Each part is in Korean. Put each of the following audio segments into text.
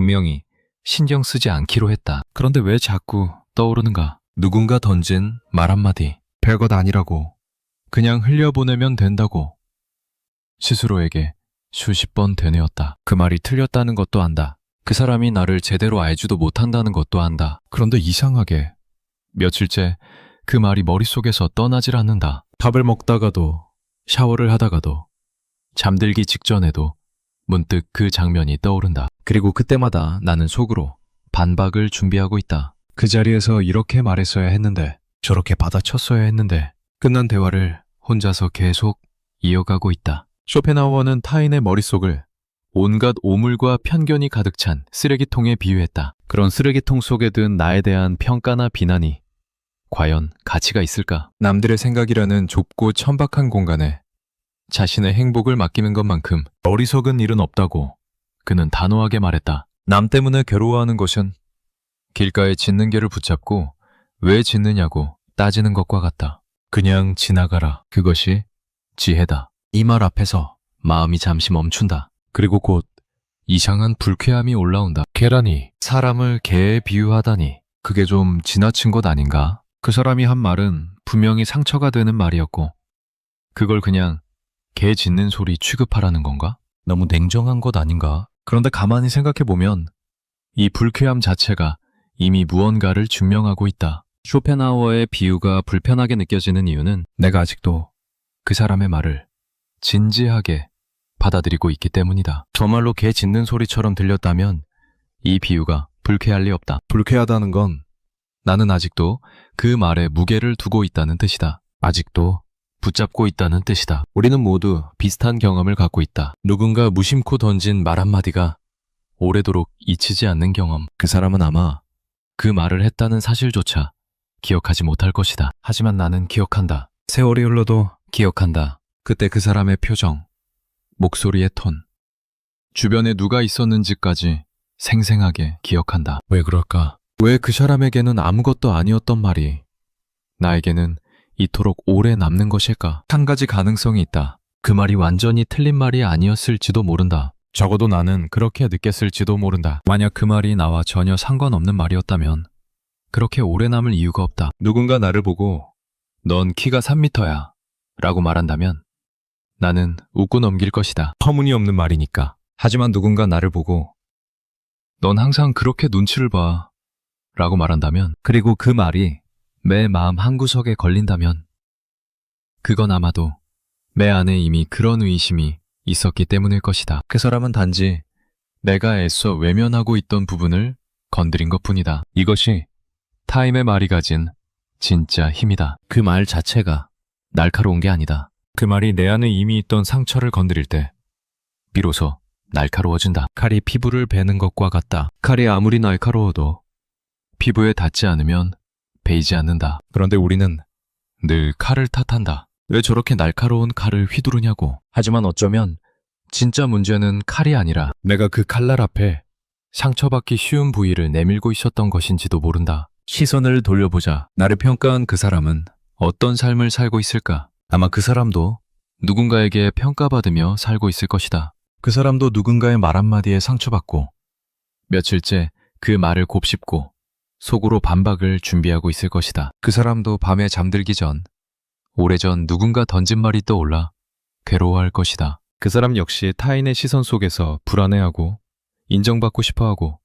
분명히 신경 쓰지 않기로 했다. 그런데 왜 자꾸 떠오르는가? 누군가 던진 말 한마디. 별것 아니라고. 그냥 흘려보내면 된다고. 스스로에게 수십 번 되뇌었다. 그 말이 틀렸다는 것도 안다. 그 사람이 나를 제대로 알지도 못한다는 것도 안다. 그런데 이상하게 며칠째 그 말이 머릿속에서 떠나질 않는다. 밥을 먹다가도 샤워를 하다가도 잠들기 직전에도 문득 그 장면이 떠오른다. 그리고 그때마다 나는 속으로 반박을 준비하고 있다. 그 자리에서 이렇게 말했어야 했는데, 저렇게 받아쳤어야 했는데, 끝난 대화를 혼자서 계속 이어가고 있다. 쇼펜하우어는 타인의 머릿속을 온갖 오물과 편견이 가득 찬 쓰레기통에 비유했다. 그런 쓰레기통 속에 든 나에 대한 평가나 비난이 과연 가치가 있을까? 남들의 생각이라는 좁고 천박한 공간에 자신의 행복을 맡기는 것만큼 어리석은 일은 없다고 그는 단호하게 말했다. 남 때문에 괴로워하는 것은 길가에 짖는 개를 붙잡고 왜 짖느냐고 따지는 것과 같다. 그냥 지나가라. 그것이 지혜다. 이 말 앞에서 마음이 잠시 멈춘다. 그리고 곧 이상한 불쾌함이 올라온다. 계란이 사람을 개에 비유하다니 그게 좀 지나친 것 아닌가? 그 사람이 한 말은 분명히 상처가 되는 말이었고 그걸 그냥 개 짖는 소리 취급하라는 건가? 너무 냉정한 것 아닌가? 그런데 가만히 생각해보면 이 불쾌함 자체가 이미 무언가를 증명하고 있다. 쇼펜하우어의 비유가 불편하게 느껴지는 이유는 내가 아직도 그 사람의 말을 진지하게 받아들이고 있기 때문이다. 정말로 개 짖는 소리처럼 들렸다면 이 비유가 불쾌할 리 없다. 불쾌하다는 건 나는 아직도 그 말에 무게를 두고 있다는 뜻이다. 아직도 붙잡고 있다는 뜻이다. 우리는 모두 비슷한 경험을 갖고 있다. 누군가 무심코 던진 말 한마디가 오래도록 잊히지 않는 경험. 그 사람은 아마 그 말을 했다는 사실조차 기억하지 못할 것이다. 하지만 나는 기억한다. 세월이 흘러도 기억한다. 그때 그 사람의 표정, 목소리의 톤, 주변에 누가 있었는지까지 생생하게 기억한다. 왜 그럴까? 왜 그 사람에게는 아무것도 아니었던 말이 나에게는 이토록 오래 남는 것일까? 한 가지 가능성이 있다. 그 말이 완전히 틀린 말이 아니었을지도 모른다. 적어도 나는 그렇게 느꼈을지도 모른다. 만약 그 말이 나와 전혀 상관없는 말이었다면 그렇게 오래 남을 이유가 없다. 누군가 나를 보고 넌 키가 3m야 라고 말한다면 나는 웃고 넘길 것이다. 터무니없는 말이니까. 하지만 누군가 나를 보고 넌 항상 그렇게 눈치를 봐 라고 말한다면 그리고 그 말이 내 마음 한구석에 걸린다면 그건 아마도 내 안에 이미 그런 의심이 있었기 때문일 것이다. 그 사람은 단지 내가 애써 외면하고 있던 부분을 건드린 것뿐이다. 이것이 타임의 말이 가진 진짜 힘이다. 그 말 자체가 날카로운 게 아니다. 그 말이 내 안에 이미 있던 상처를 건드릴 때 비로소 날카로워진다. 칼이 피부를 베는 것과 같다. 칼이 아무리 날카로워도 피부에 닿지 않으면 베이지 않는다. 그런데 우리는 늘 칼을 탓한다. 왜 저렇게 날카로운 칼을 휘두르냐고. 하지만 어쩌면 진짜 문제는 칼이 아니라 내가 그 칼날 앞에 상처받기 쉬운 부위를 내밀고 있었던 것인지도 모른다. 시선을 돌려보자. 나를 평가한 그 사람은 어떤 삶을 살고 있을까? 아마 그 사람도 누군가에게 평가받으며 살고 있을 것이다. 그 사람도 누군가의 말 한마디에 상처받고 며칠째 그 말을 곱씹고 속으로 반박을 준비하고 있을 것이다. 그 사람도 밤에 잠들기 전 오래전 누군가 던진 말이 떠올라 괴로워할 것이다. 그 사람 역시 타인의 시선 속에서 불안해하고 인정받고 싶어하고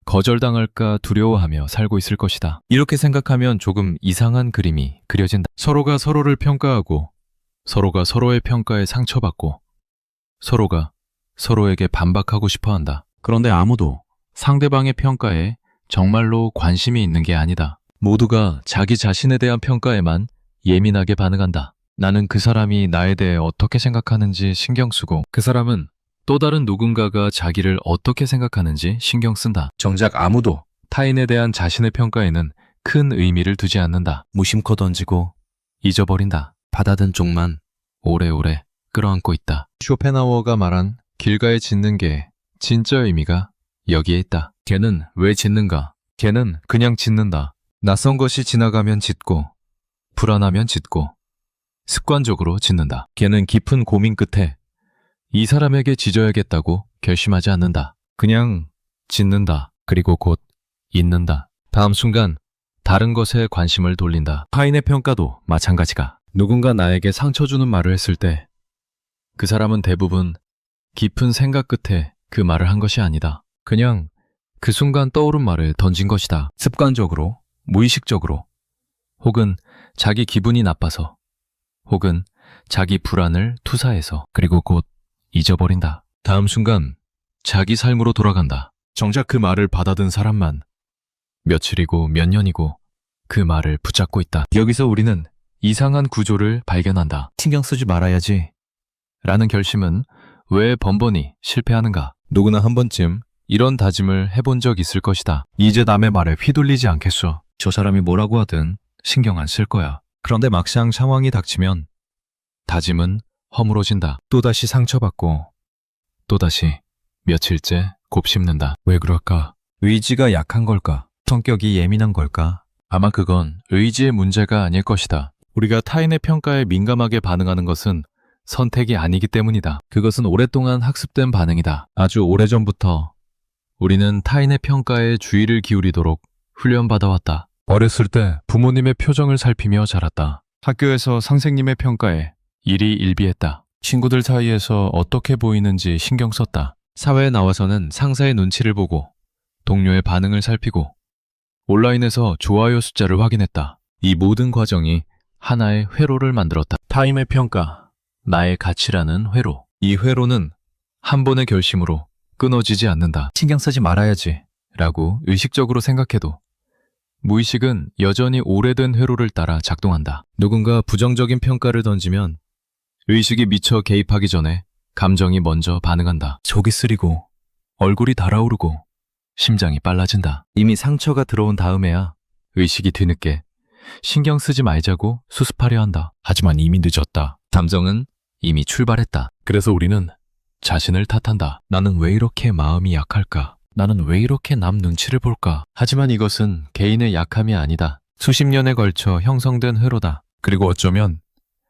거절당할까 두려워하며 살고 있을 것이다. 이렇게 생각하면 조금 이상한 그림이 그려진다. 서로가 서로를 평가하고 서로가 서로의 평가에 상처받고 서로가 서로에게 반박하고 싶어한다. 그런데 아무도 상대방의 평가에 정말로 관심이 있는 게 아니다. 모두가 자기 자신에 대한 평가에만 예민하게 반응한다. 나는 그 사람이 나에 대해 어떻게 생각하는지 신경 쓰고 그 사람은 또 다른 누군가가 자기를 어떻게 생각하는지 신경 쓴다. 정작 아무도 타인에 대한 자신의 평가에는 큰 의미를 두지 않는다. 무심코 던지고 잊어버린다. 받아든 쪽만 오래오래 끌어안고 있다. 쇼펜하우어가 말한 길가에 짖는 게 진짜 의미가 여기에 있다. 걔는 왜 짖는가? 걔는 그냥 짖는다. 낯선 것이 지나가면 짖고 불안하면 짖고 습관적으로 짖는다. 걔는 깊은 고민 끝에 이 사람에게 짖어야겠다고 결심하지 않는다. 그냥 짓는다. 그리고 곧 잊는다. 다음 순간 다른 것에 관심을 돌린다. 타인의 평가도 마찬가지가. 누군가 나에게 상처 주는 말을 했을 때 그 사람은 대부분 깊은 생각 끝에 그 말을 한 것이 아니다. 그냥 그 순간 떠오른 말을 던진 것이다. 습관적으로, 무의식적으로, 혹은 자기 기분이 나빠서, 혹은 자기 불안을 투사해서, 그리고 곧 잊어버린다. 다음 순간 자기 삶으로 돌아간다. 정작 그 말을 받아든 사람만 며칠이고 몇 년이고 그 말을 붙잡고 있다. 여기서 우리는 이상한 구조를 발견한다. 신경 쓰지 말아야지 라는 결심은 왜 번번이 실패하는가? 누구나 한 번쯤 이런 다짐을 해본 적 있을 것이다. 이제 남의 말에 휘둘리지 않겠어. 저 사람이 뭐라고 하든 신경 안 쓸 거야. 그런데 막상 상황이 닥치면 다짐은 허물어진다. 또다시 상처받고 또다시 며칠째 곱씹는다. 왜 그럴까? 의지가 약한 걸까? 성격이 예민한 걸까? 아마 그건 의지의 문제가 아닐 것이다. 우리가 타인의 평가에 민감하게 반응하는 것은 선택이 아니기 때문이다. 그것은 오랫동안 학습된 반응이다. 아주 오래전부터 우리는 타인의 평가에 주의를 기울이도록 훈련받아왔다. 어렸을 때 부모님의 표정을 살피며 자랐다. 학교에서 선생님의 평가에 일희일비했다. 친구들 사이에서 어떻게 보이는지 신경 썼다. 사회에 나와서는 상사의 눈치를 보고 동료의 반응을 살피고 온라인에서 좋아요 숫자를 확인했다. 이 모든 과정이 하나의 회로를 만들었다. 타인의 평가, 나의 가치라는 회로. 이 회로는 한 번의 결심으로 끊어지지 않는다. 신경 쓰지 말아야지 라고 의식적으로 생각해도 무의식은 여전히 오래된 회로를 따라 작동한다. 누군가 부정적인 평가를 던지면 의식이 미처 개입하기 전에 감정이 먼저 반응한다. 속이 쓰리고 얼굴이 달아오르고 심장이 빨라진다. 이미 상처가 들어온 다음에야 의식이 뒤늦게 신경 쓰지 말자고 수습하려 한다. 하지만 이미 늦었다. 감정은 이미 출발했다. 그래서 우리는 자신을 탓한다. 나는 왜 이렇게 마음이 약할까? 나는 왜 이렇게 남 눈치를 볼까? 하지만 이것은 개인의 약함이 아니다. 수십 년에 걸쳐 형성된 회로다. 그리고 어쩌면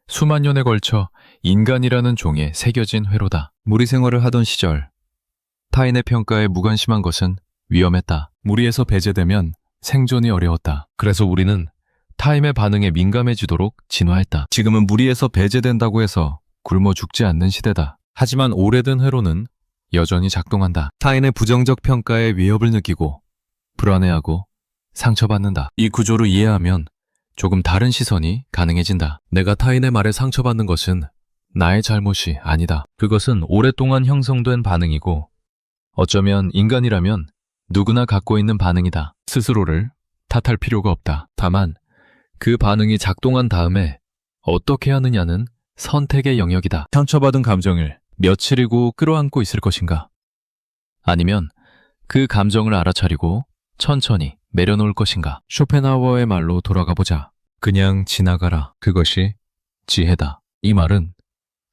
수만 년에 걸쳐 인간이라는 종에 새겨진 회로다. 무리 생활을 하던 시절 타인의 평가에 무관심한 것은 위험했다. 무리에서 배제되면 생존이 어려웠다. 그래서 우리는 타인의 반응에 민감해지도록 진화했다. 지금은 무리에서 배제된다고 해서 굶어 죽지 않는 시대다. 하지만 오래된 회로는 여전히 작동한다. 타인의 부정적 평가에 위협을 느끼고 불안해하고 상처받는다. 이 구조를 이해하면 조금 다른 시선이 가능해진다. 내가 타인의 말에 상처받는 것은 나의 잘못이 아니다. 그것은 오랫동안 형성된 반응이고 어쩌면 인간이라면 누구나 갖고 있는 반응이다. 스스로를 탓할 필요가 없다. 다만 그 반응이 작동한 다음에 어떻게 하느냐는 선택의 영역이다. 상처받은 감정을 며칠이고 끌어안고 있을 것인가? 아니면 그 감정을 알아차리고 천천히 내려놓을 것인가? 쇼펜하우어의 말로 돌아가 보자. 그냥 지나가라. 그것이 지혜다. 이 말은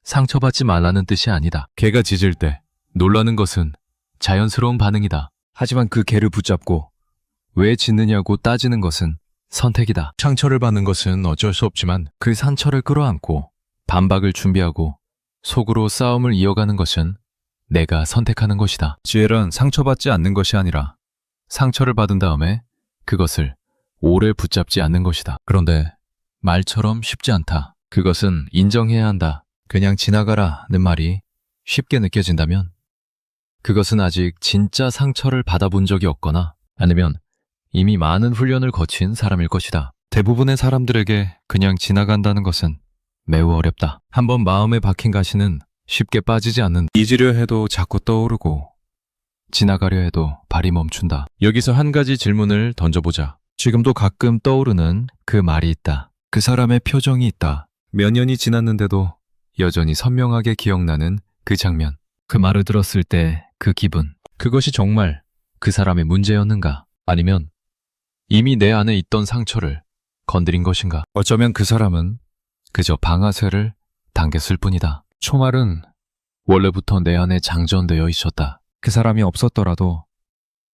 상처받지 말라는 뜻이 아니다. 개가 짖을 때 놀라는 것은 자연스러운 반응이다. 하지만 그 개를 붙잡고 왜 짖느냐고 따지는 것은 선택이다. 상처를 받는 것은 어쩔 수 없지만 그 상처를 끌어안고 반박을 준비하고 속으로 싸움을 이어가는 것은 내가 선택하는 것이다. 지혜란 상처받지 않는 것이 아니라 상처를 받은 다음에 그것을 오래 붙잡지 않는 것이다. 그런데 말처럼 쉽지 않다. 그것은 인정해야 한다. 그냥 지나가라는 말이 쉽게 느껴진다면 그것은 아직 진짜 상처를 받아본 적이 없거나 아니면 이미 많은 훈련을 거친 사람일 것이다. 대부분의 사람들에게 그냥 지나간다는 것은 매우 어렵다. 한번 마음에 박힌 가시는 쉽게 빠지지 않는다. 잊으려 해도 자꾸 떠오르고 지나가려 해도 발이 멈춘다. 여기서 한 가지 질문을 던져보자. 지금도 가끔 떠오르는 그 말이 있다. 그 사람의 표정이 있다. 몇 년이 지났는데도 여전히 선명하게 기억나는 그 장면. 그 말을 들었을 때 그 기분. 그것이 정말 그 사람의 문제였는가? 아니면 이미 내 안에 있던 상처를 건드린 것인가? 어쩌면 그 사람은 그저 방아쇠를 당겼을 뿐이다. 총알은 원래부터 내 안에 장전되어 있었다. 그 사람이 없었더라도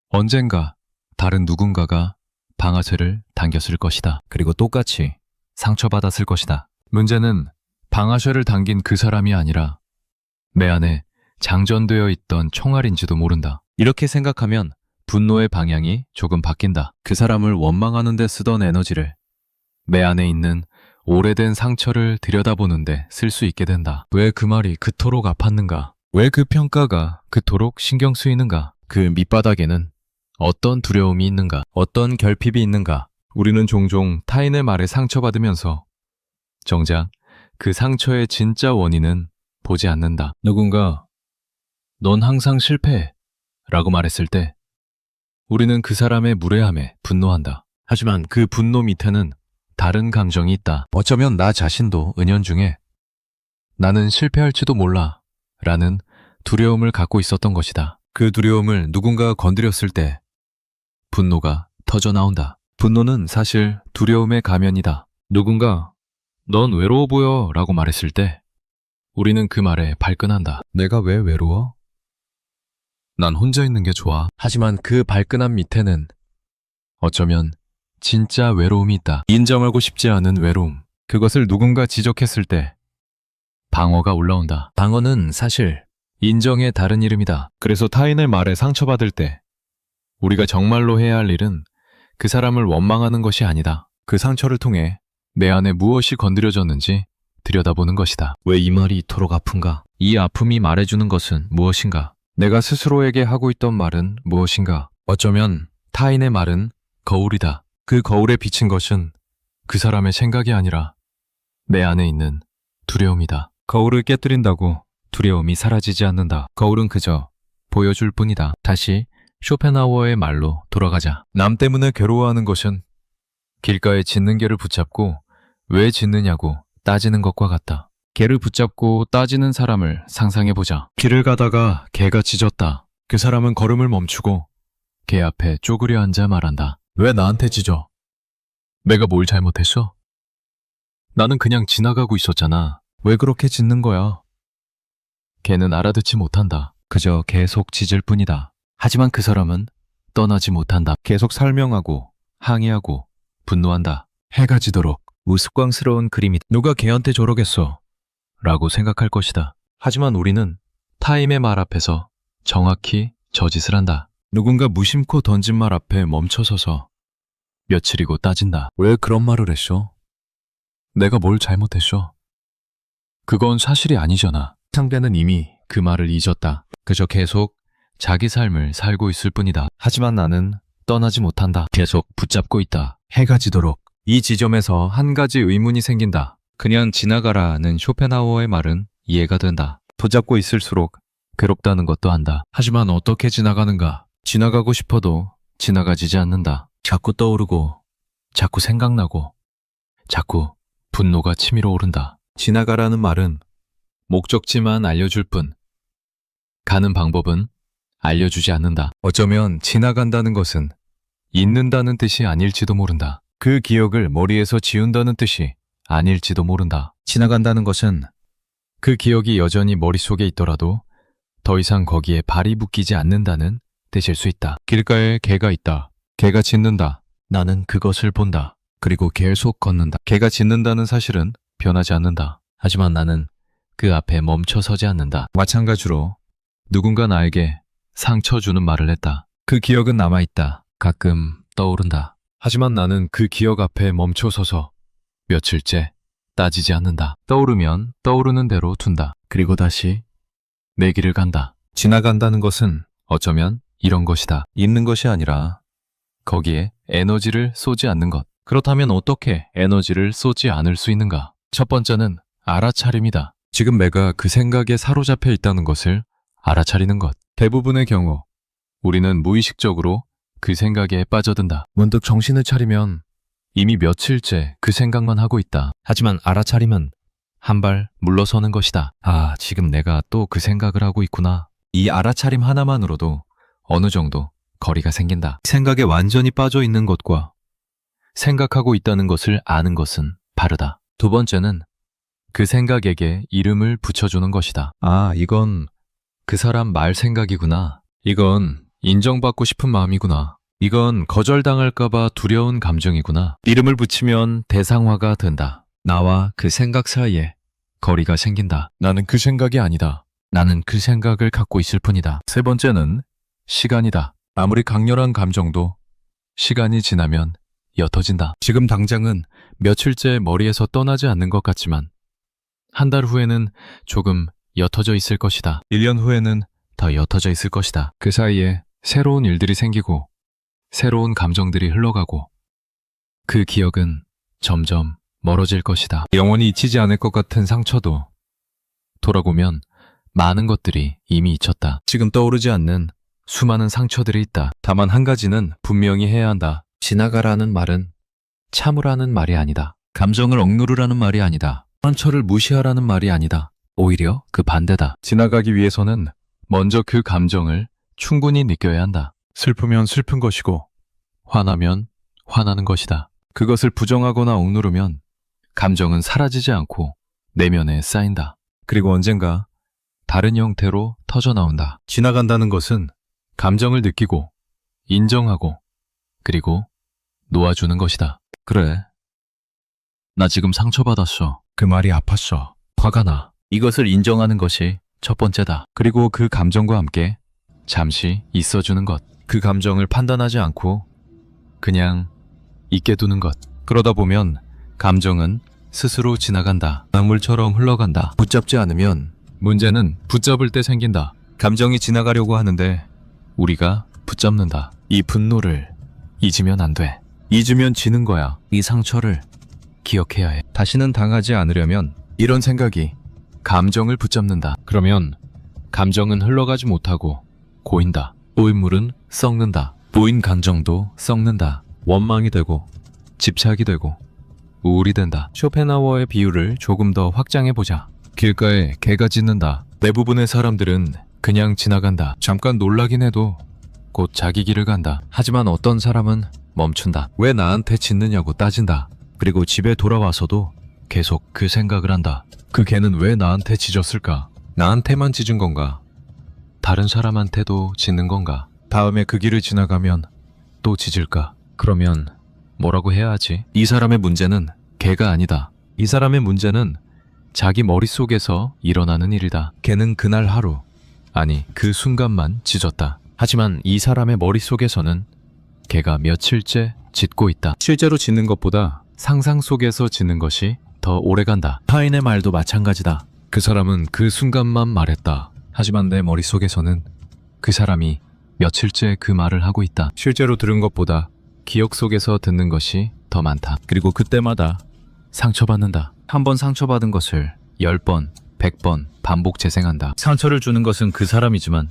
언젠가 다른 누군가가 방아쇠를 당겼을 것이다. 그리고 똑같이 상처받았을 것이다. 문제는 방아쇠를 당긴 그 사람이 아니라 내 안에 장전되어 있던 총알인지도 모른다. 이렇게 생각하면 분노의 방향이 조금 바뀐다. 그 사람을 원망하는 데 쓰던 에너지를 내 안에 있는 오래된 상처를 들여다보는데 쓸 수 있게 된다. 왜 그 말이 그토록 아팠는가? 왜 그 평가가 그토록 신경 쓰이는가? 그 밑바닥에는 어떤 두려움이 있는가? 어떤 결핍이 있는가? 우리는 종종 타인의 말에 상처받으면서 정작 그 상처의 진짜 원인은 보지 않는다. 누군가 넌 항상 실패해 라고 말했을 때 우리는 그 사람의 무례함에 분노한다. 하지만 그 분노 밑에는 다른 감정이 있다. 어쩌면 나 자신도 은연중에 나는 실패할지도 몰라 라는 두려움을 갖고 있었던 것이다. 그 두려움을 누군가 건드렸을 때 분노가 터져 나온다. 분노는 사실 두려움의 가면이다. 누군가 넌 외로워 보여 라고 말했을 때 우리는 그 말에 발끈한다. 내가 왜 외로워? 난 혼자 있는 게 좋아. 하지만 그 발끈함 밑에는 어쩌면 진짜 외로움이 있다. 인정하고 싶지 않은 외로움. 그것을 누군가 지적했을 때 방어가 올라온다. 방어는 사실 인정의 다른 이름이다. 그래서 타인의 말에 상처받을 때 우리가 정말로 해야 할 일은 그 사람을 원망하는 것이 아니다. 그 상처를 통해 내 안에 무엇이 건드려졌는지 들여다보는 것이다. 왜 이 말이 이토록 아픈가? 이 아픔이 말해주는 것은 무엇인가? 내가 스스로에게 하고 있던 말은 무엇인가? 어쩌면 타인의 말은 거울이다. 그 거울에 비친 것은 그 사람의 생각이 아니라 내 안에 있는 두려움이다. 거울을 깨뜨린다고 두려움이 사라지지 않는다. 거울은 그저 보여줄 뿐이다. 다시 쇼펜하우어의 말로 돌아가자. 남 때문에 괴로워하는 것은 길가에 짖는 개를 붙잡고 왜 짖느냐고 따지는 것과 같다. 개를 붙잡고 따지는 사람을 상상해보자. 길을 가다가 개가 짖었다. 그 사람은 걸음을 멈추고 개 앞에 쪼그려 앉아 말한다. 왜 나한테 짖어? 내가 뭘 잘못했어? 나는 그냥 지나가고 있었잖아. 왜 그렇게 짖는 거야? 개는 알아듣지 못한다. 그저 계속 짖을 뿐이다. 하지만 그 사람은 떠나지 못한다. 계속 설명하고 항의하고 분노한다. 해가 지도록 우스꽝스러운 그림이다. 누가 개한테 저러겠어? 라고 생각할 것이다. 하지만 우리는 타인의 말 앞에서 정확히 저짓을 한다. 누군가 무심코 던진 말 앞에 멈춰서서 며칠이고 따진다. 왜 그런 말을 했어? 내가 뭘 잘못했어? 그건 사실이 아니잖아. 상대는 이미 그 말을 잊었다. 그저 계속 자기 삶을 살고 있을 뿐이다. 하지만 나는 떠나지 못한다. 계속 붙잡고 있다. 해가 지도록. 이 지점에서 한 가지 의문이 생긴다. 그냥 지나가라는 쇼펜하우어의 말은 이해가 된다. 붙잡고 있을수록 괴롭다는 것도 안다. 하지만 어떻게 지나가는가? 지나가고 싶어도 지나가지지 않는다. 자꾸 떠오르고 자꾸 생각나고 자꾸 분노가 치밀어 오른다. 지나가라는 말은 목적지만 알려줄 뿐 가는 방법은 알려주지 않는다. 어쩌면 지나간다는 것은 잊는다는 뜻이 아닐지도 모른다. 그 기억을 머리에서 지운다는 뜻이 아닐지도 모른다. 지나간다는 것은 그 기억이 여전히 머릿속에 있더라도 더 이상 거기에 발이 묶이지 않는다는 뜻일 수 있다. 길가에 개가 있다. 개가 짖는다. 나는 그것을 본다. 그리고 계속 걷는다. 개가 짖는다는 사실은 변하지 않는다. 하지만 나는 그 앞에 멈춰 서지 않는다. 마찬가지로 누군가 나에게 상처 주는 말을 했다. 그 기억은 남아있다. 가끔 떠오른다. 하지만 나는 그 기억 앞에 멈춰 서서 며칠째 따지지 않는다. 떠오르면 떠오르는 대로 둔다. 그리고 다시 내 길을 간다. 지나간다는 것은 어쩌면 이런 것이다. 잊는 것이 아니라 거기에 에너지를 쏘지 않는 것. 그렇다면 어떻게 에너지를 쏘지 않을 수 있는가? 첫 번째는 알아차림이다. 지금 내가 그 생각에 사로잡혀 있다는 것을 알아차리는 것. 대부분의 경우 우리는 무의식적으로 그 생각에 빠져든다. 문득 정신을 차리면 이미 며칠째 그 생각만 하고 있다. 하지만 알아차림은 한 발 물러서는 것이다. 아, 지금 내가 또 그 생각을 하고 있구나. 이 알아차림 하나만으로도 어느 정도 거리가 생긴다. 생각에 완전히 빠져 있는 것과 생각하고 있다는 것을 아는 것은 다르다. 두 번째는 그 생각에게 이름을 붙여주는 것이다. 아, 이건 그 사람 말 생각이구나. 이건 인정받고 싶은 마음이구나. 이건 거절당할까봐 두려운 감정이구나. 이름을 붙이면 대상화가 된다. 나와 그 생각 사이에 거리가 생긴다. 나는 그 생각이 아니다. 나는 그 생각을 갖고 있을 뿐이다. 세 번째는 시간이다. 아무리 강렬한 감정도 시간이 지나면 옅어진다. 지금 당장은 며칠째 머리에서 떠나지 않는 것 같지만 한 달 후에는 조금 옅어져 있을 것이다. 1년 후에는 더 옅어져 있을 것이다. 그 사이에 새로운 일들이 생기고 새로운 감정들이 흘러가고 그 기억은 점점 멀어질 것이다. 영원히 잊히지 않을 것 같은 상처도 돌아보면 많은 것들이 이미 잊혔다. 지금 떠오르지 않는 수많은 상처들이 있다. 다만 한 가지는 분명히 해야 한다. 지나가라는 말은 참으라는 말이 아니다. 감정을 억누르라는 말이 아니다. 상처를 무시하라는 말이 아니다. 오히려 그 반대다. 지나가기 위해서는 먼저 그 감정을 충분히 느껴야 한다. 슬프면 슬픈 것이고 화나면 화나는 것이다. 그것을 부정하거나 억누르면 감정은 사라지지 않고 내면에 쌓인다. 그리고 언젠가 다른 형태로 터져나온다. 지나간다는 것은 감정을 느끼고 인정하고 그리고 놓아주는 것이다. 그래. 나 지금 상처받았어. 그 말이 아팠어. 화가 나. 이것을 인정하는 것이 첫 번째다. 그리고 그 감정과 함께 잠시 있어주는 것. 그 감정을 판단하지 않고 그냥 있게 두는 것. 그러다 보면 감정은 스스로 지나간다. 강물처럼 흘러간다. 붙잡지 않으면 문제는 붙잡을 때 생긴다. 감정이 지나가려고 하는데 우리가 붙잡는다. 이 분노를 잊으면 안 돼. 잊으면 지는 거야. 이 상처를 기억해야 해. 다시는 당하지 않으려면 이런 생각이 감정을 붙잡는다. 그러면 감정은 흘러가지 못하고 고인다. 고인 물은 썩는다. 고인 감정도 썩는다. 원망이 되고 집착이 되고 우울이 된다. 쇼펜하우어의 비유를 조금 더 확장해보자. 길가에 개가 짖는다. 대부분의 사람들은 그냥 지나간다. 잠깐 놀라긴 해도 곧 자기 길을 간다. 하지만 어떤 사람은 멈춘다. 왜 나한테 짖느냐고 따진다. 그리고 집에 돌아와서도 계속 그 생각을 한다. 그 개는 왜 나한테 짖었을까? 나한테만 짖은 건가? 다른 사람한테도 짖는 건가? 다음에 그 길을 지나가면 또 짖을까? 그러면 뭐라고 해야 하지? 이 사람의 문제는 개가 아니다. 이 사람의 문제는 자기 머릿속에서 일어나는 일이다. 개는 그날 하루, 아니 그 순간만 짖었다. 하지만 이 사람의 머릿속에서는 개가 며칠째 짖고 있다. 실제로 짖는 것보다 상상 속에서 짖는 것이 더 오래간다. 타인의 말도 마찬가지다. 그 사람은 그 순간만 말했다. 하지만 내 머릿속에서는 그 사람이 며칠째 그 말을 하고 있다. 실제로 들은 것보다 기억 속에서 듣는 것이 더 많다. 그리고 그때마다 상처받는다. 한 번 상처받은 것을 10번, 100번 반복 재생한다. 상처를 주는 것은 그 사람이지만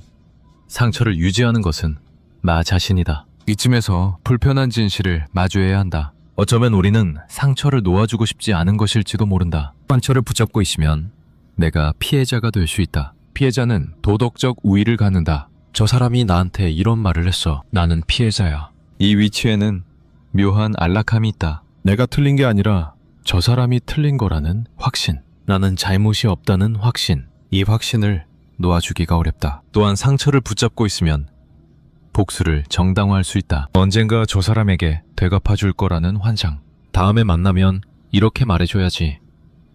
상처를 유지하는 것은 나 자신이다. 이쯤에서 불편한 진실을 마주해야 한다. 어쩌면 우리는 상처를 놓아주고 싶지 않은 것일지도 모른다. 상처를 붙잡고 있으면 내가 피해자가 될 수 있다. 피해자는 도덕적 우위를 갖는다. 저 사람이 나한테 이런 말을 했어. 나는 피해자야. 이 위치에는 묘한 안락함이 있다. 내가 틀린 게 아니라 저 사람이 틀린 거라는 확신. 나는 잘못이 없다는 확신. 이 확신을 놓아주기가 어렵다. 또한 상처를 붙잡고 있으면 복수를 정당화할 수 있다. 언젠가 저 사람에게 되갚아줄 거라는 환상. 다음에 만나면 이렇게 말해줘야지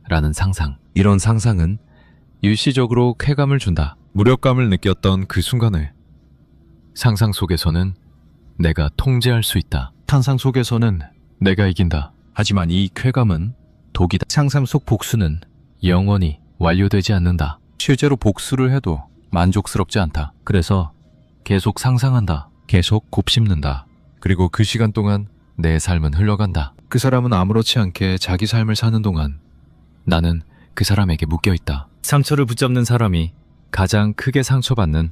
라는 상상. 이런 상상은 일시적으로 쾌감을 준다. 무력감을 느꼈던 그 순간을 상상 속에서는 내가 통제할 수 있다. 상상 속에서는 내가 이긴다. 하지만 이 쾌감은 독이다. 상상 속 복수는 영원히 완료되지 않는다. 실제로 복수를 해도 만족스럽지 않다. 그래서 계속 상상한다. 계속 곱씹는다. 그리고 그 시간 동안 내 삶은 흘러간다. 그 사람은 아무렇지 않게 자기 삶을 사는 동안 나는 그 사람에게 묶여있다. 상처를 붙잡는 사람이 가장 크게 상처받는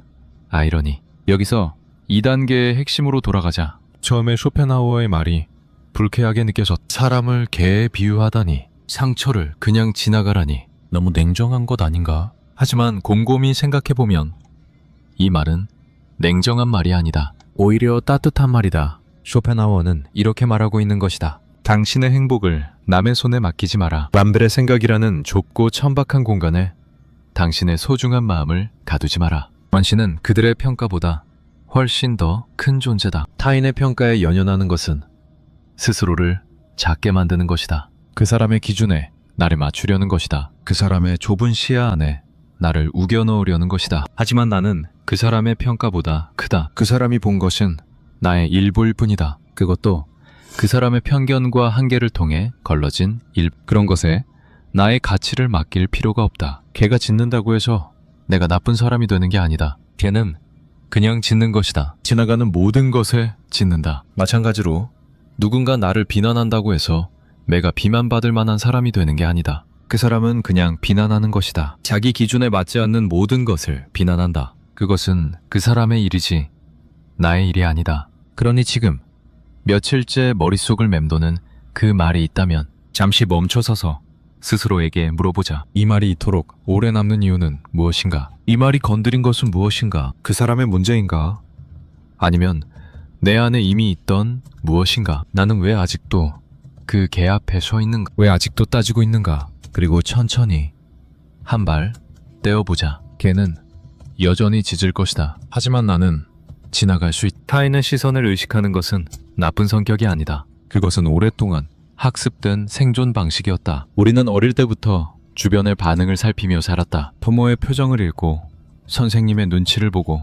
아이러니. 여기서 2단계의 핵심으로 돌아가자. 처음에 쇼펜하우어의 말이 불쾌하게 느껴졌다. 사람을 개에 비유하다니, 상처를 그냥 지나가라니 너무 냉정한 것 아닌가? 하지만 곰곰이 생각해보면 이 말은 냉정한 말이 아니다. 오히려 따뜻한 말이다. 쇼펜하우어는 이렇게 말하고 있는 것이다. 당신의 행복을 남의 손에 맡기지 마라. 남들의 생각이라는 좁고 천박한 공간에 당신의 소중한 마음을 가두지 마라. 당신은 그들의 평가보다 훨씬 더 큰 존재다. 타인의 평가에 연연하는 것은 스스로를 작게 만드는 것이다. 그 사람의 기준에 나를 맞추려는 것이다. 그 사람의 좁은 시야 안에 나를 우겨 넣으려는 것이다. 하지만 나는 그 사람의 평가보다 크다. 그 사람이 본 것은 나의 일부일 뿐이다. 그것도 그 사람의 편견과 한계를 통해 걸러진 그런 것에 나의 가치를 맡길 필요가 없다. 걔가 짓는다고 해서 내가 나쁜 사람이 되는 게 아니다. 걔는 그냥 짓는 것이다. 지나가는 모든 것에 짓는다. 마찬가지로 누군가 나를 비난한다고 해서 내가 비난받을 만한 사람이 되는 게 아니다. 그 사람은 그냥 비난하는 것이다. 자기 기준에 맞지 않는 모든 것을 비난한다. 그것은 그 사람의 일이지 나의 일이 아니다. 그러니 지금 며칠째 머릿속을 맴도는 그 말이 있다면 잠시 멈춰서서 스스로에게 물어보자. 이 말이 이토록 오래 남는 이유는 무엇인가? 이 말이 건드린 것은 무엇인가? 그 사람의 문제인가? 아니면 내 안에 이미 있던 무엇인가? 나는 왜 아직도 그 개 앞에 서 있는가? 왜 아직도 따지고 있는가? 그리고 천천히 한 발 떼어보자. 걔는 여전히 짖을 것이다. 하지만 나는 지나갈 수 있다. 타인의 시선을 의식하는 것은 나쁜 성격이 아니다. 그것은 오랫동안 학습된 생존 방식이었다. 우리는 어릴 때부터 주변의 반응을 살피며 살았다. 부모의 표정을 읽고 선생님의 눈치를 보고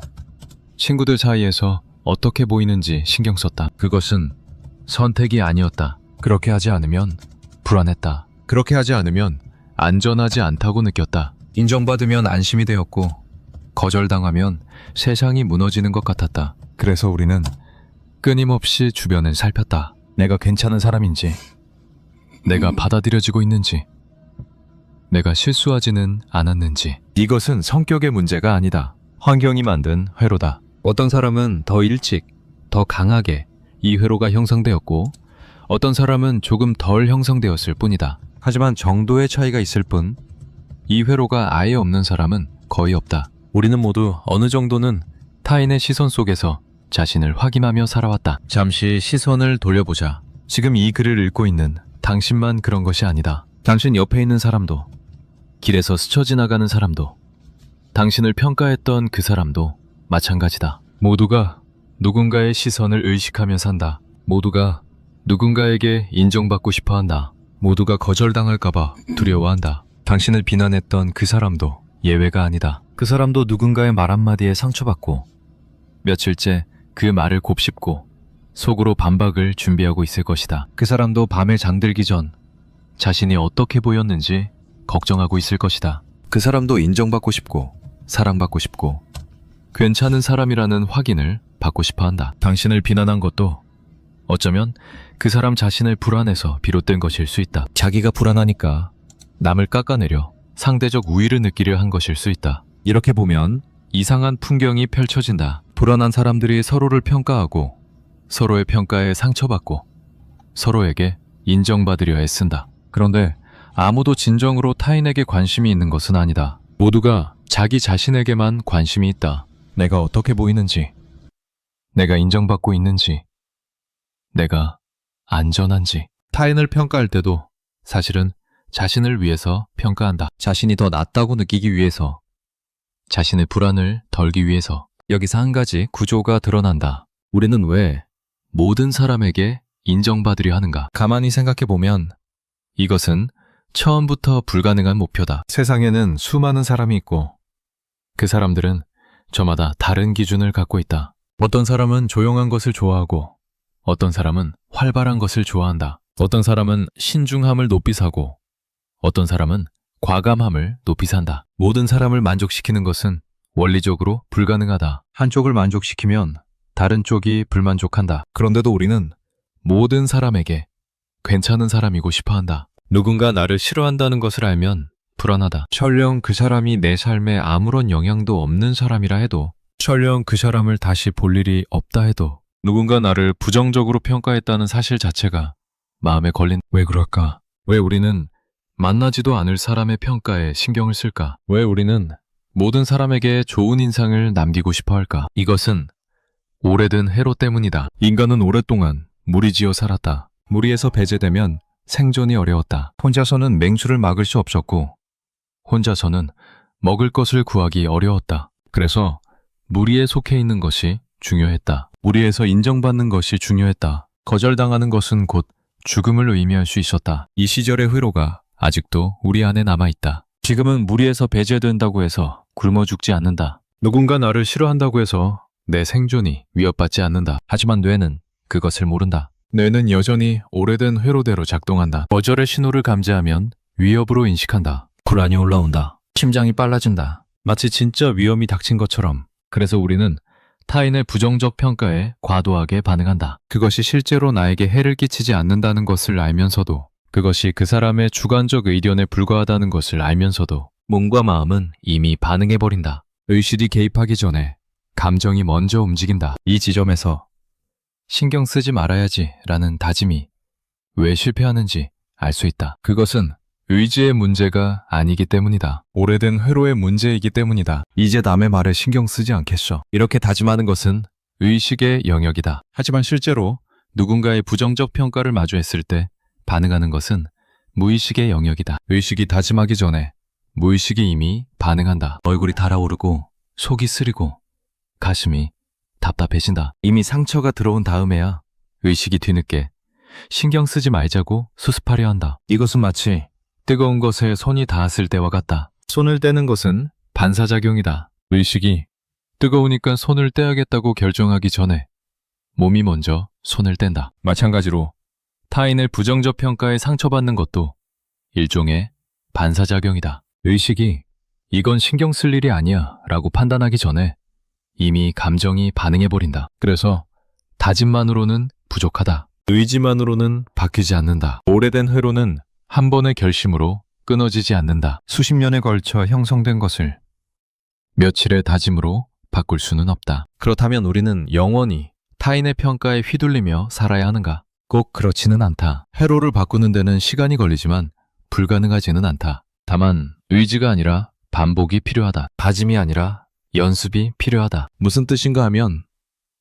친구들 사이에서 어떻게 보이는지 신경 썼다. 그것은 선택이 아니었다. 그렇게 하지 않으면 불안했다. 그렇게 하지 않으면 안전하지 않다고 느꼈다. 인정받으면 안심이 되었고 거절당하면 세상이 무너지는 것 같았다. 그래서 우리는 끊임없이 주변을 살폈다. 내가 괜찮은 사람인지, 내가 받아들여지고 있는지, 내가 실수하지는 않았는지. 이것은 성격의 문제가 아니다. 환경이 만든 회로다. 어떤 사람은 더 일찍, 더 강하게 이 회로가 형성되었고 어떤 사람은 조금 덜 형성되었을 뿐이다. 하지만 정도의 차이가 있을 뿐 이 회로가 아예 없는 사람은 거의 없다. 우리는 모두 어느 정도는 타인의 시선 속에서 자신을 확인하며 살아왔다. 잠시 시선을 돌려보자. 지금 이 글을 읽고 있는 당신만 그런 것이 아니다. 당신 옆에 있는 사람도, 길에서 스쳐 지나가는 사람도, 당신을 평가했던 그 사람도 마찬가지다. 모두가 누군가의 시선을 의식하며 산다. 모두가 누군가에게 인정받고 싶어 한다. 모두가 거절당할까봐 두려워한다. 당신을 비난했던 그 사람도 예외가 아니다. 그 사람도 누군가의 말 한마디에 상처받고 며칠째 그 말을 곱씹고 속으로 반박을 준비하고 있을 것이다. 그 사람도 밤에 잠들기 전 자신이 어떻게 보였는지 걱정하고 있을 것이다. 그 사람도 인정받고 싶고 사랑받고 싶고 괜찮은 사람이라는 확인을 받고 싶어 한다. 당신을 비난한 것도 어쩌면 그 사람 자신을 불안해서 비롯된 것일 수 있다. 자기가 불안하니까 남을 깎아내려 상대적 우위를 느끼려 한 것일 수 있다. 이렇게 보면 이상한 풍경이 펼쳐진다. 불안한 사람들이 서로를 평가하고 서로의 평가에 상처받고 서로에게 인정받으려 애쓴다. 그런데 아무도 진정으로 타인에게 관심이 있는 것은 아니다. 모두가 자기 자신에게만 관심이 있다. 내가 어떻게 보이는지, 내가 인정받고 있는지, 내가 안전한지. 타인을 평가할 때도 사실은 자신을 위해서 평가한다. 자신이 더 낫다고 느끼기 위해서, 자신의 불안을 덜기 위해서. 여기서 한 가지 구조가 드러난다. 우리는 왜 모든 사람에게 인정받으려 하는가? 가만히 생각해보면 이것은 처음부터 불가능한 목표다. 세상에는 수많은 사람이 있고 그 사람들은 저마다 다른 기준을 갖고 있다. 어떤 사람은 조용한 것을 좋아하고 어떤 사람은 활발한 것을 좋아한다. 어떤 사람은 신중함을 높이 사고 어떤 사람은 과감함을 높이 산다. 모든 사람을 만족시키는 것은 원리적으로 불가능하다. 한쪽을 만족시키면 다른 쪽이 불만족한다. 그런데도 우리는 모든 사람에게 괜찮은 사람이고 싶어 한다. 누군가 나를 싫어한다는 것을 알면 불안하다. 설령 그 사람이 내 삶에 아무런 영향도 없는 사람이라 해도, 설령 그 사람을 다시 볼 일이 없다 해도, 누군가 나를 부정적으로 평가했다는 사실 자체가 마음에 걸린. 왜 그럴까? 왜 우리는 만나지도 않을 사람의 평가에 신경을 쓸까? 왜 우리는 모든 사람에게 좋은 인상을 남기고 싶어 할까? 이것은 오래된 해로 때문이다. 인간은 오랫동안 무리지어 살았다. 무리에서 배제되면 생존이 어려웠다. 혼자서는 맹수를 막을 수 없었고 혼자서는 먹을 것을 구하기 어려웠다. 그래서 무리에 속해 있는 것이 중요했다. 무리에서 인정받는 것이 중요했다. 거절당하는 것은 곧 죽음을 의미할 수 있었다. 이 시절의 회로가 아직도 우리 안에 남아있다. 지금은 무리에서 배제된다고 해서 굶어 죽지 않는다. 누군가 나를 싫어한다고 해서 내 생존이 위협받지 않는다. 하지만 뇌는 그것을 모른다. 뇌는 여전히 오래된 회로대로 작동한다. 거절의 신호를 감지하면 위협으로 인식한다. 불안이 올라온다. 심장이 빨라진다. 마치 진짜 위험이 닥친 것처럼. 그래서 우리는 타인의 부정적 평가에 과도하게 반응한다. 그것이 실제로 나에게 해를 끼치지 않는다는 것을 알면서도, 그것이 그 사람의 주관적 의견에 불과하다는 것을 알면서도 몸과 마음은 이미 반응해버린다. 의식이 개입하기 전에 감정이 먼저 움직인다. 이 지점에서 신경 쓰지 말아야지 라는 다짐이 왜 실패하는지 알 수 있다. 그것은 의지의 문제가 아니기 때문이다. 오래된 회로의 문제이기 때문이다. 이제 남의 말에 신경 쓰지 않겠어. 이렇게 다짐하는 것은 의식의 영역이다. 하지만 실제로 누군가의 부정적 평가를 마주했을 때 반응하는 것은 무의식의 영역이다. 의식이 다짐하기 전에 무의식이 이미 반응한다. 얼굴이 달아오르고 속이 쓰리고 가슴이 답답해진다. 이미 상처가 들어온 다음에야 의식이 뒤늦게 신경 쓰지 말자고 수습하려 한다. 이것은 마치 뜨거운 것에 손이 닿았을 때와 같다. 손을 떼는 것은 반사작용이다. 의식이 뜨거우니까 손을 떼야겠다고 결정하기 전에 몸이 먼저 손을 뗀다. 마찬가지로 타인의 부정적 평가에 상처받는 것도 일종의 반사작용이다. 의식이 이건 신경 쓸 일이 아니야 라고 판단하기 전에 이미 감정이 반응해버린다. 그래서 다짐만으로는 부족하다. 의지만으로는 바뀌지 않는다. 오래된 회로는 한 번의 결심으로 끊어지지 않는다. 수십 년에 걸쳐 형성된 것을 며칠의 다짐으로 바꿀 수는 없다. 그렇다면 우리는 영원히 타인의 평가에 휘둘리며 살아야 하는가? 꼭 그렇지는 않다. 회로를 바꾸는 데는 시간이 걸리지만 불가능하지는 않다. 다만 의지가 아니라 반복이 필요하다. 다짐이 아니라 연습이 필요하다. 무슨 뜻인가 하면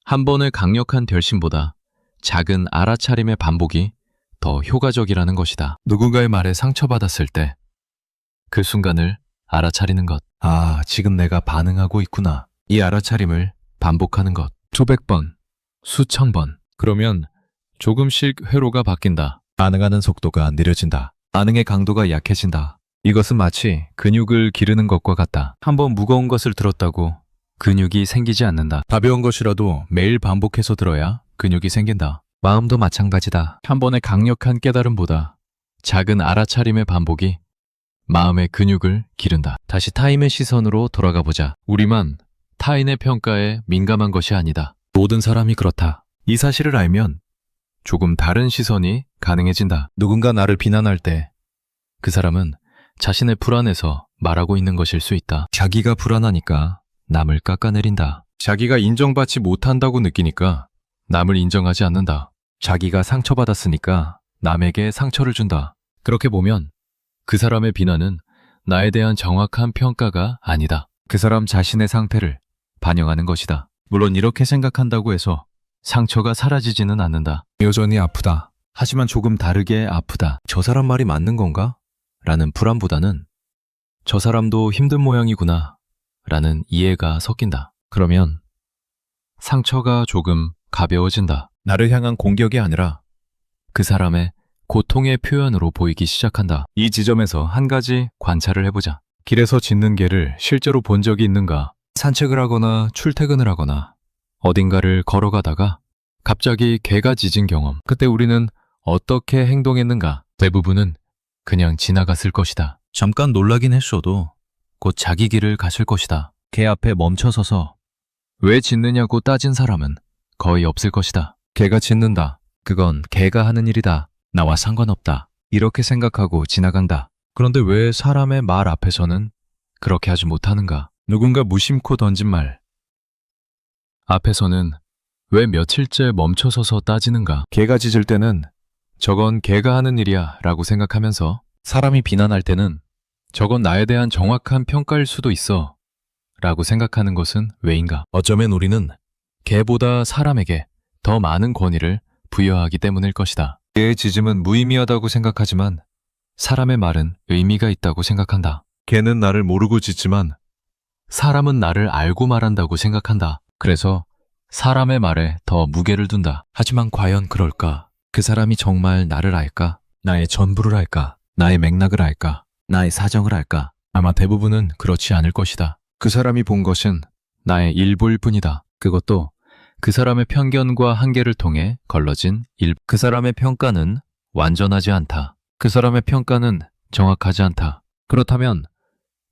한 번의 강력한 결심보다 작은 알아차림의 반복이 더 효과적이라는 것이다. 누군가의 말에 상처받았을 때 그 순간을 알아차리는 것. 아, 지금 내가 반응하고 있구나. 이 알아차림을 반복하는 것. 수백 번, 수천 번. 그러면 조금씩 회로가 바뀐다. 반응하는 속도가 느려진다. 반응의 강도가 약해진다. 이것은 마치 근육을 기르는 것과 같다. 한번 무거운 것을 들었다고 근육이 생기지 않는다. 가벼운 것이라도 매일 반복해서 들어야 근육이 생긴다. 마음도 마찬가지다. 한 번의 강력한 깨달음보다 작은 알아차림의 반복이 마음의 근육을 기른다. 다시 타인의 시선으로 돌아가 보자. 우리만 타인의 평가에 민감한 것이 아니다. 모든 사람이 그렇다. 이 사실을 알면 조금 다른 시선이 가능해진다. 누군가 나를 비난할 때 그 사람은 자신의 불안에서 말하고 있는 것일 수 있다. 자기가 불안하니까 남을 깎아내린다. 자기가 인정받지 못한다고 느끼니까 남을 인정하지 않는다. 자기가 상처받았으니까 남에게 상처를 준다. 그렇게 보면 그 사람의 비난은 나에 대한 정확한 평가가 아니다. 그 사람 자신의 상태를 반영하는 것이다. 물론 이렇게 생각한다고 해서 상처가 사라지지는 않는다. 여전히 아프다. 하지만 조금 다르게 아프다. 저 사람 말이 맞는 건가? 라는 불안보다는 저 사람도 힘든 모양이구나 라는 이해가 섞인다. 그러면 상처가 조금 가벼워진다. 나를 향한 공격이 아니라 그 사람의 고통의 표현으로 보이기 시작한다. 이 지점에서 한 가지 관찰을 해보자. 길에서 짖는 개를 실제로 본 적이 있는가? 산책을 하거나 출퇴근을 하거나 어딘가를 걸어가다가 갑자기 개가 짖은 경험. 그때 우리는 어떻게 행동했는가? 대부분은 그냥 지나갔을 것이다. 잠깐 놀라긴 했어도 곧 자기 길을 갔을 것이다. 개 앞에 멈춰서서 왜 짖느냐고 따진 사람은 거의 없을 것이다. 개가 짖는다. 그건 개가 하는 일이다. 나와 상관없다. 이렇게 생각하고 지나간다. 그런데 왜 사람의 말 앞에서는 그렇게 하지 못하는가? 누군가 무심코 던진 말 앞에서는 왜 며칠째 멈춰서서 따지는가? 개가 짖을 때는 저건 개가 하는 일이야 라고 생각하면서 사람이 비난할 때는 저건 나에 대한 정확한 평가일 수도 있어 라고 생각하는 것은 왜인가? 어쩌면 우리는 개보다 사람에게 더 많은 권위를 부여하기 때문일 것이다. 개의 짖음은 무의미하다고 생각하지만 사람의 말은 의미가 있다고 생각한다. 개는 나를 모르고 짖지만 사람은 나를 알고 말한다고 생각한다. 그래서 사람의 말에 더 무게를 둔다. 하지만 과연 그럴까? 그 사람이 정말 나를 알까? 나의 전부를 알까? 나의 맥락을 알까? 나의 사정을 알까? 아마 대부분은 그렇지 않을 것이다. 그 사람이 본 것은 나의 일부일 뿐이다. 그것도 그 사람의 편견과 한계를 통해 걸러진 그 사람의 평가는 완전하지 않다. 그 사람의 평가는 정확하지 않다. 그렇다면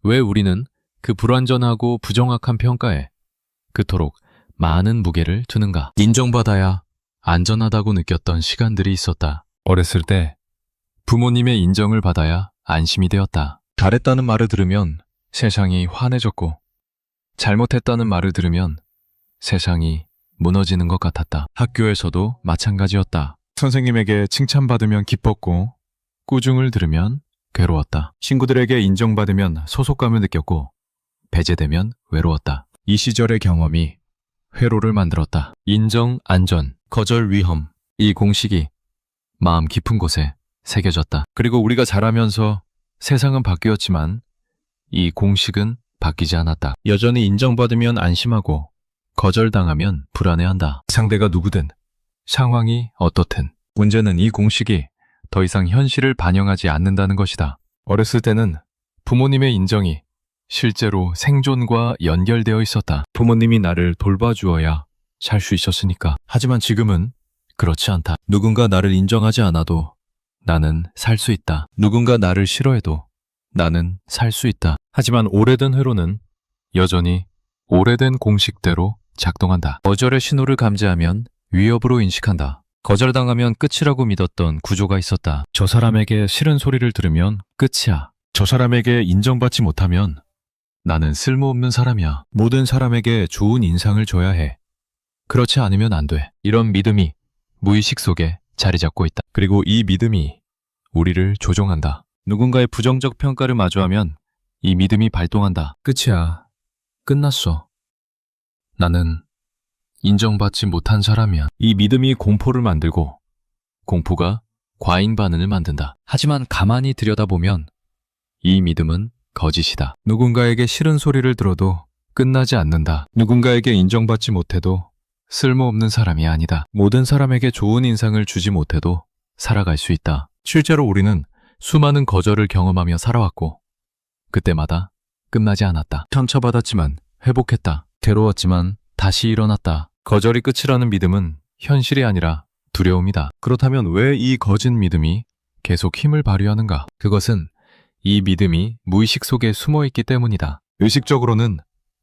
왜 우리는 그 불완전하고 부정확한 평가에 그토록 많은 무게를 두는가? 인정받아야 안전하다고 느꼈던 시간들이 있었다. 어렸을 때 부모님의 인정을 받아야 안심이 되었다. 잘했다는 말을 들으면 세상이 환해졌고 잘못했다는 말을 들으면 세상이 무너지는 것 같았다. 학교에서도 마찬가지였다. 선생님에게 칭찬받으면 기뻤고 꾸중을 들으면 괴로웠다. 친구들에게 인정받으면 소속감을 느꼈고 배제되면 외로웠다. 이 시절의 경험이 회로를 만들었다. 인정, 안전, 거절, 위험. 이 공식이 마음 깊은 곳에 새겨졌다. 그리고 우리가 자라면서 세상은 바뀌었지만 이 공식은 바뀌지 않았다. 여전히 인정받으면 안심하고 거절당하면 불안해한다. 상대가 누구든 상황이 어떻든 문제는 이 공식이 더 이상 현실을 반영하지 않는다는 것이다. 어렸을 때는 부모님의 인정이 실제로 생존과 연결되어 있었다. 부모님이 나를 돌봐주어야 살 수 있었으니까. 하지만 지금은 그렇지 않다. 누군가 나를 인정하지 않아도 나는 살 수 있다. 누군가 나를 싫어해도 나는 살 수 있다. 하지만 오래된 회로는 여전히 오래된 공식대로 작동한다. 거절의 신호를 감지하면 위협으로 인식한다. 거절당하면 끝이라고 믿었던 구조가 있었다. 저 사람에게 싫은 소리를 들으면 끝이야. 저 사람에게 인정받지 못하면 나는 쓸모없는 사람이야. 모든 사람에게 좋은 인상을 줘야 해. 그렇지 않으면 안 돼. 이런 믿음이 무의식 속에 자리 잡고 있다. 그리고 이 믿음이 우리를 조종한다. 누군가의 부정적 평가를 마주하면 이 믿음이 발동한다. 끝이야. 끝났어. 나는 인정받지 못한 사람이야. 이 믿음이 공포를 만들고 공포가 과잉 반응을 만든다. 하지만 가만히 들여다보면 이 믿음은 거짓이다. 누군가에게 싫은 소리를 들어도 끝나지 않는다. 누군가에게 인정받지 못해도 쓸모없는 사람이 아니다. 모든 사람에게 좋은 인상을 주지 못해도 살아갈 수 있다. 실제로 우리는 수많은 거절을 경험하며 살아왔고 그때마다 끝나지 않았다. 상처받았지만 회복했다. 괴로웠지만 다시 일어났다. 거절이 끝이라는 믿음은 현실이 아니라 두려움이다. 그렇다면 왜 이 거짓 믿음이 계속 힘을 발휘하는가? 그것은 이 믿음이 무의식 속에 숨어있기 때문이다. 의식적으로는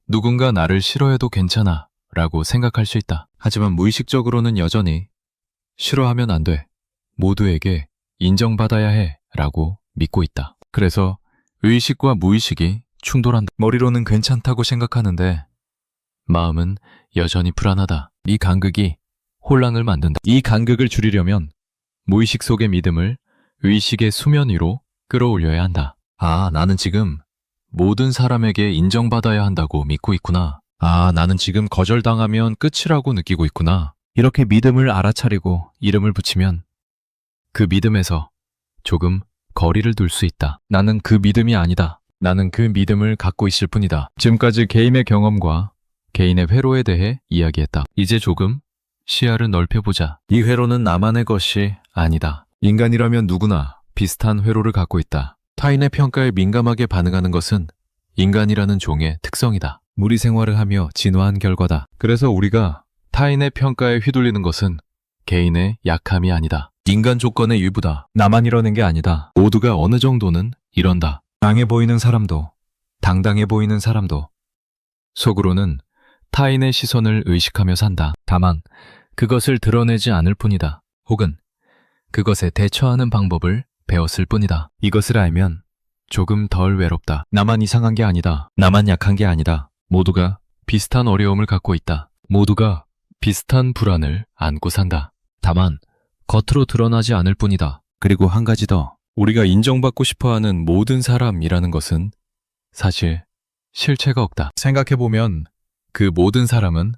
누군가 나를 싫어해도 괜찮아 라고 생각할 수 있다. 하지만 무의식적으로는 여전히 싫어하면 안 돼. 모두에게 인정받아야 해 라고 믿고 있다. 그래서 의식과 무의식이 충돌한다. 머리로는 괜찮다고 생각하는데 마음은 여전히 불안하다. 이 간극이 혼란을 만든다. 이 간극을 줄이려면 무의식 속의 믿음을 의식의 수면 위로 끌어올려야 한다. 아, 나는 지금 모든 사람에게 인정받아야 한다고 믿고 있구나. 아, 나는 지금 거절당하면 끝이라고 느끼고 있구나. 이렇게 믿음을 알아차리고 이름을 붙이면 그 믿음에서 조금 거리를 둘 수 있다. 나는 그 믿음이 아니다. 나는 그 믿음을 갖고 있을 뿐이다. 지금까지 개인의 경험과 개인의 회로에 대해 이야기했다. 이제 조금 시야를 넓혀보자. 이 회로는 나만의 것이 아니다. 인간이라면 누구나 비슷한 회로를 갖고 있다. 타인의 평가에 민감하게 반응하는 것은 인간이라는 종의 특성이다. 무리 생활을 하며 진화한 결과다. 그래서 우리가 타인의 평가에 휘둘리는 것은 개인의 약함이 아니다. 인간 조건의 일부다. 나만 이러는 게 아니다. 모두가 어느 정도는 이런다. 강해 보이는 사람도, 당당해 보이는 사람도 속으로는 타인의 시선을 의식하며 산다. 다만 그것을 드러내지 않을 뿐이다. 혹은 그것에 대처하는 방법을 배웠을 뿐이다. 이것을 알면 조금 덜 외롭다. 나만 이상한 게 아니다. 나만 약한 게 아니다. 모두가 비슷한 어려움을 갖고 있다. 모두가 비슷한 불안을 안고 산다. 다만 겉으로 드러나지 않을 뿐이다. 그리고 한 가지 더. 우리가 인정받고 싶어하는 모든 사람이라는 것은 사실 실체가 없다. 생각해보면 그 모든 사람은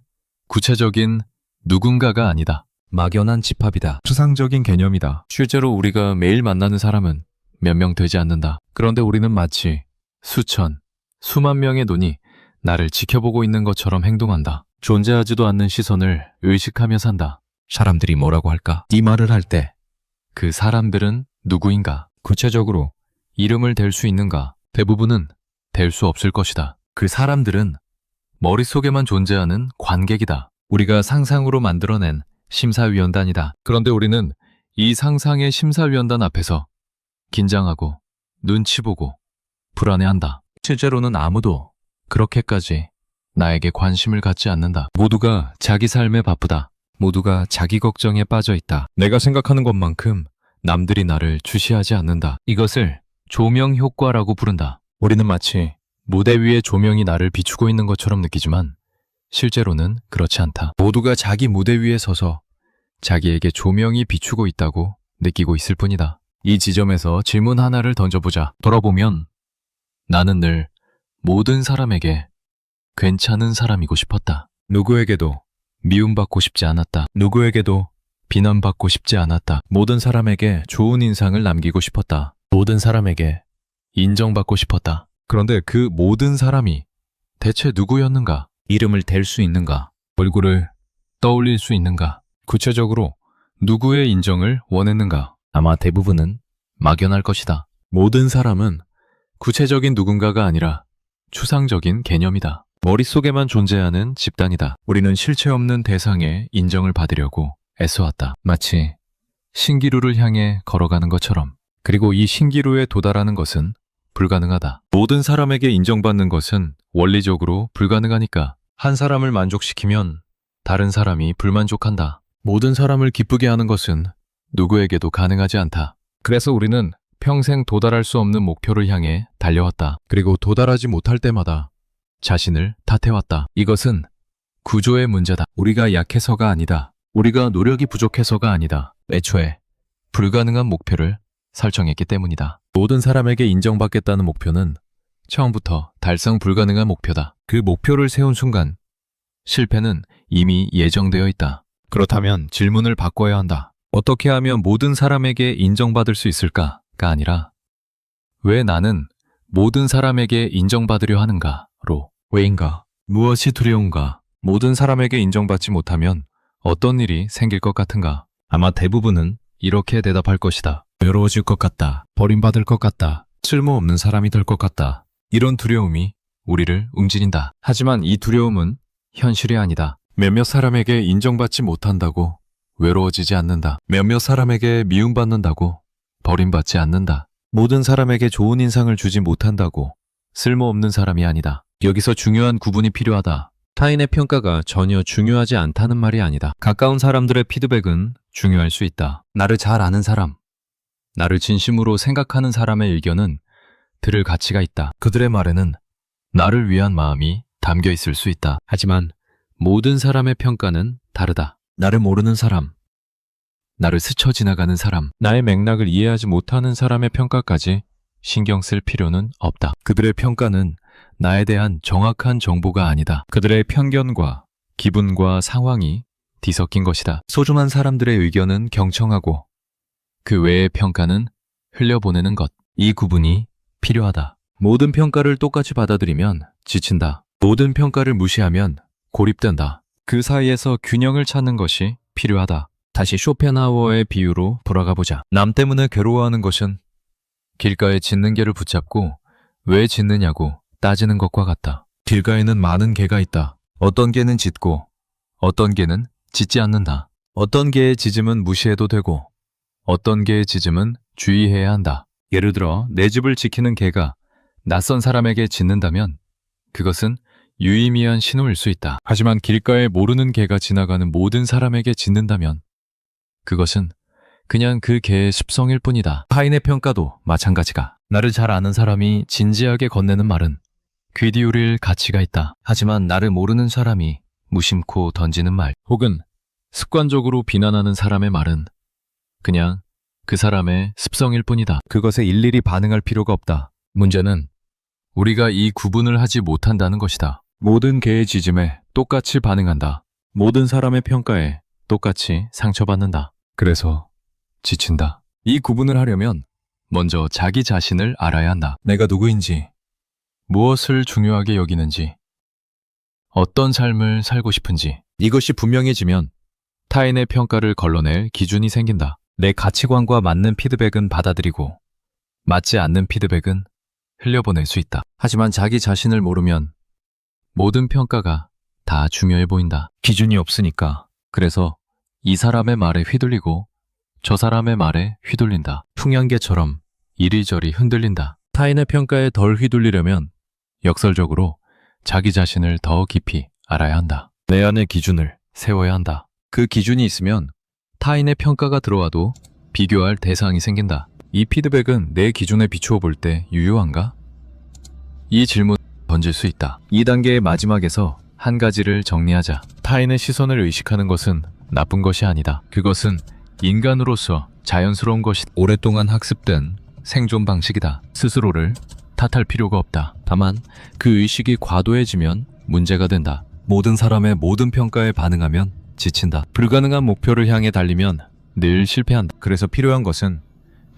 구체적인 누군가가 아니다. 막연한 집합이다. 추상적인 개념이다. 실제로 우리가 매일 만나는 사람은 몇 명 되지 않는다. 그런데 우리는 마치 수천, 수만 명의 눈이 나를 지켜보고 있는 것처럼 행동한다. 존재하지도 않는 시선을 의식하며 산다. 사람들이 뭐라고 할까? 이 말을 할 때 그 사람들은 누구인가? 구체적으로 이름을 댈 수 있는가? 대부분은 댈 수 없을 것이다. 그 사람들은 머릿속에만 존재하는 관객이다. 우리가 상상으로 만들어낸 심사위원단이다. 그런데 우리는 이 상상의 심사위원단 앞에서 긴장하고 눈치 보고 불안해한다. 실제로는 아무도 그렇게까지 나에게 관심을 갖지 않는다. 모두가 자기 삶에 바쁘다. 모두가 자기 걱정에 빠져 있다. 내가 생각하는 것만큼 남들이 나를 주시하지 않는다. 이것을 조명 효과라고 부른다. 우리는 마치 무대 위에 조명이 나를 비추고 있는 것처럼 느끼지만 실제로는 그렇지 않다. 모두가 자기 무대 위에 서서 자기에게 조명이 비추고 있다고 느끼고 있을 뿐이다. 이 지점에서 질문 하나를 던져보자. 돌아보면 나는 늘 모든 사람에게 괜찮은 사람이고 싶었다. 누구에게도 미움받고 싶지 않았다. 누구에게도 비난받고 싶지 않았다. 모든 사람에게 좋은 인상을 남기고 싶었다. 모든 사람에게 인정받고 싶었다. 그런데 그 모든 사람이 대체 누구였는가? 이름을 댈 수 있는가? 얼굴을 떠올릴 수 있는가? 구체적으로 누구의 인정을 원했는가? 아마 대부분은 막연할 것이다. 모든 사람은 구체적인 누군가가 아니라 추상적인 개념이다. 머릿속에만 존재하는 집단이다. 우리는 실체 없는 대상의 인정을 받으려고 애써왔다. 마치 신기루를 향해 걸어가는 것처럼. 그리고 이 신기루에 도달하는 것은 불가능하다. 모든 사람에게 인정받는 것은 원리적으로 불가능하니까 한 사람을 만족시키면 다른 사람이 불만족한다. 모든 사람을 기쁘게 하는 것은 누구에게도 가능하지 않다. 그래서 우리는 평생 도달할 수 없는 목표를 향해 달려왔다. 그리고 도달하지 못할 때마다 자신을 탓해왔다. 이것은 구조의 문제다. 우리가 약해서가 아니다. 우리가 노력이 부족해서가 아니다. 애초에 불가능한 목표를 설정했기 때문이다. 모든 사람에게 인정받겠다는 목표는 처음부터 달성 불가능한 목표다. 그 목표를 세운 순간 실패는 이미 예정되어 있다. 그렇다면 질문을 바꿔야 한다. 어떻게 하면 모든 사람에게 인정받을 수 있을까가 아니라 왜 나는 모든 사람에게 인정받으려 하는가로 왜인가? 무엇이 두려운가? 모든 사람에게 인정받지 못하면 어떤 일이 생길 것 같은가? 아마 대부분은 이렇게 대답할 것이다. 외로워질 것 같다. 버림받을 것 같다. 쓸모없는 사람이 될 것 같다. 이런 두려움이 우리를 움직인다. 하지만 이 두려움은 현실이 아니다. 몇몇 사람에게 인정받지 못한다고 외로워지지 않는다. 몇몇 사람에게 미움받는다고 버림받지 않는다. 모든 사람에게 좋은 인상을 주지 못한다고 쓸모없는 사람이 아니다. 여기서 중요한 구분이 필요하다. 타인의 평가가 전혀 중요하지 않다는 말이 아니다. 가까운 사람들의 피드백은 중요할 수 있다. 나를 잘 아는 사람, 나를 진심으로 생각하는 사람의 의견은 들을 가치가 있다. 그들의 말에는 나를 위한 마음이 담겨 있을 수 있다. 하지만 모든 사람의 평가는 다르다. 나를 모르는 사람, 나를 스쳐 지나가는 사람, 나의 맥락을 이해하지 못하는 사람의 평가까지 신경 쓸 필요는 없다. 그들의 평가는 나에 대한 정확한 정보가 아니다. 그들의 편견과 기분과 상황이 뒤섞인 것이다. 소중한 사람들의 의견은 경청하고 그 외의 평가는 흘려보내는 것. 이 구분이 필요하다. 모든 평가를 똑같이 받아들이면 지친다. 모든 평가를 무시하면 고립된다. 그 사이에서 균형을 찾는 것이 필요하다. 다시 쇼펜하우어의 비유로 돌아가 보자. 남 때문에 괴로워하는 것은 길가에 짖는 개를 붙잡고 왜 짖느냐고 따지는 것과 같다. 길가에는 많은 개가 있다. 어떤 개는 짖고 어떤 개는 짖지 않는다. 어떤 개의 짖음은 무시해도 되고 어떤 개의 짖음은 주의해야 한다. 예를 들어 내 집을 지키는 개가 낯선 사람에게 짖는다면 그것은 유의미한 신호일 수 있다. 하지만 길가에 모르는 개가 지나가는 모든 사람에게 짖는다면 그것은 그냥 그 개의 습성일 뿐이다. 타인의 평가도 마찬가지가. 나를 잘 아는 사람이 진지하게 건네는 말은 귀 기울일 가치가 있다. 하지만 나를 모르는 사람이 무심코 던지는 말 혹은 습관적으로 비난하는 사람의 말은 그냥 그 사람의 습성일 뿐이다. 그것에 일일이 반응할 필요가 없다. 문제는 우리가 이 구분을 하지 못한다는 것이다. 모든 개의 짖음에 똑같이 반응한다. 모든 사람의 평가에 똑같이 상처받는다. 그래서 지친다. 이 구분을 하려면 먼저 자기 자신을 알아야 한다. 내가 누구인지, 무엇을 중요하게 여기는지, 어떤 삶을 살고 싶은지. 이것이 분명해지면 타인의 평가를 걸러낼 기준이 생긴다. 내 가치관과 맞는 피드백은 받아들이고 맞지 않는 피드백은 흘려보낼 수 있다. 하지만 자기 자신을 모르면 모든 평가가 다 중요해 보인다. 기준이 없으니까. 그래서 이 사람의 말에 휘둘리고 저 사람의 말에 휘둘린다. 풍향계처럼 이리저리 흔들린다. 타인의 평가에 덜 휘둘리려면 역설적으로 자기 자신을 더 깊이 알아야 한다. 내 안의 기준을 세워야 한다. 그 기준이 있으면 타인의 평가가 들어와도 비교할 대상이 생긴다. 이 피드백은 내 기준에 비추어 볼 때 유효한가? 이 질문 던질 수 있다. 2단계의 마지막에서 한 가지를 정리하자. 타인의 시선을 의식하는 것은 나쁜 것이 아니다. 그것은 인간으로서 자연스러운 것이 오랫동안 학습된 생존 방식이다. 스스로를 탓할 필요가 없다. 다만 그 의식이 과도해지면 문제가 된다. 모든 사람의 모든 평가에 반응하면 지친다. 불가능한 목표를 향해 달리면 늘 실패한다. 그래서 필요한 것은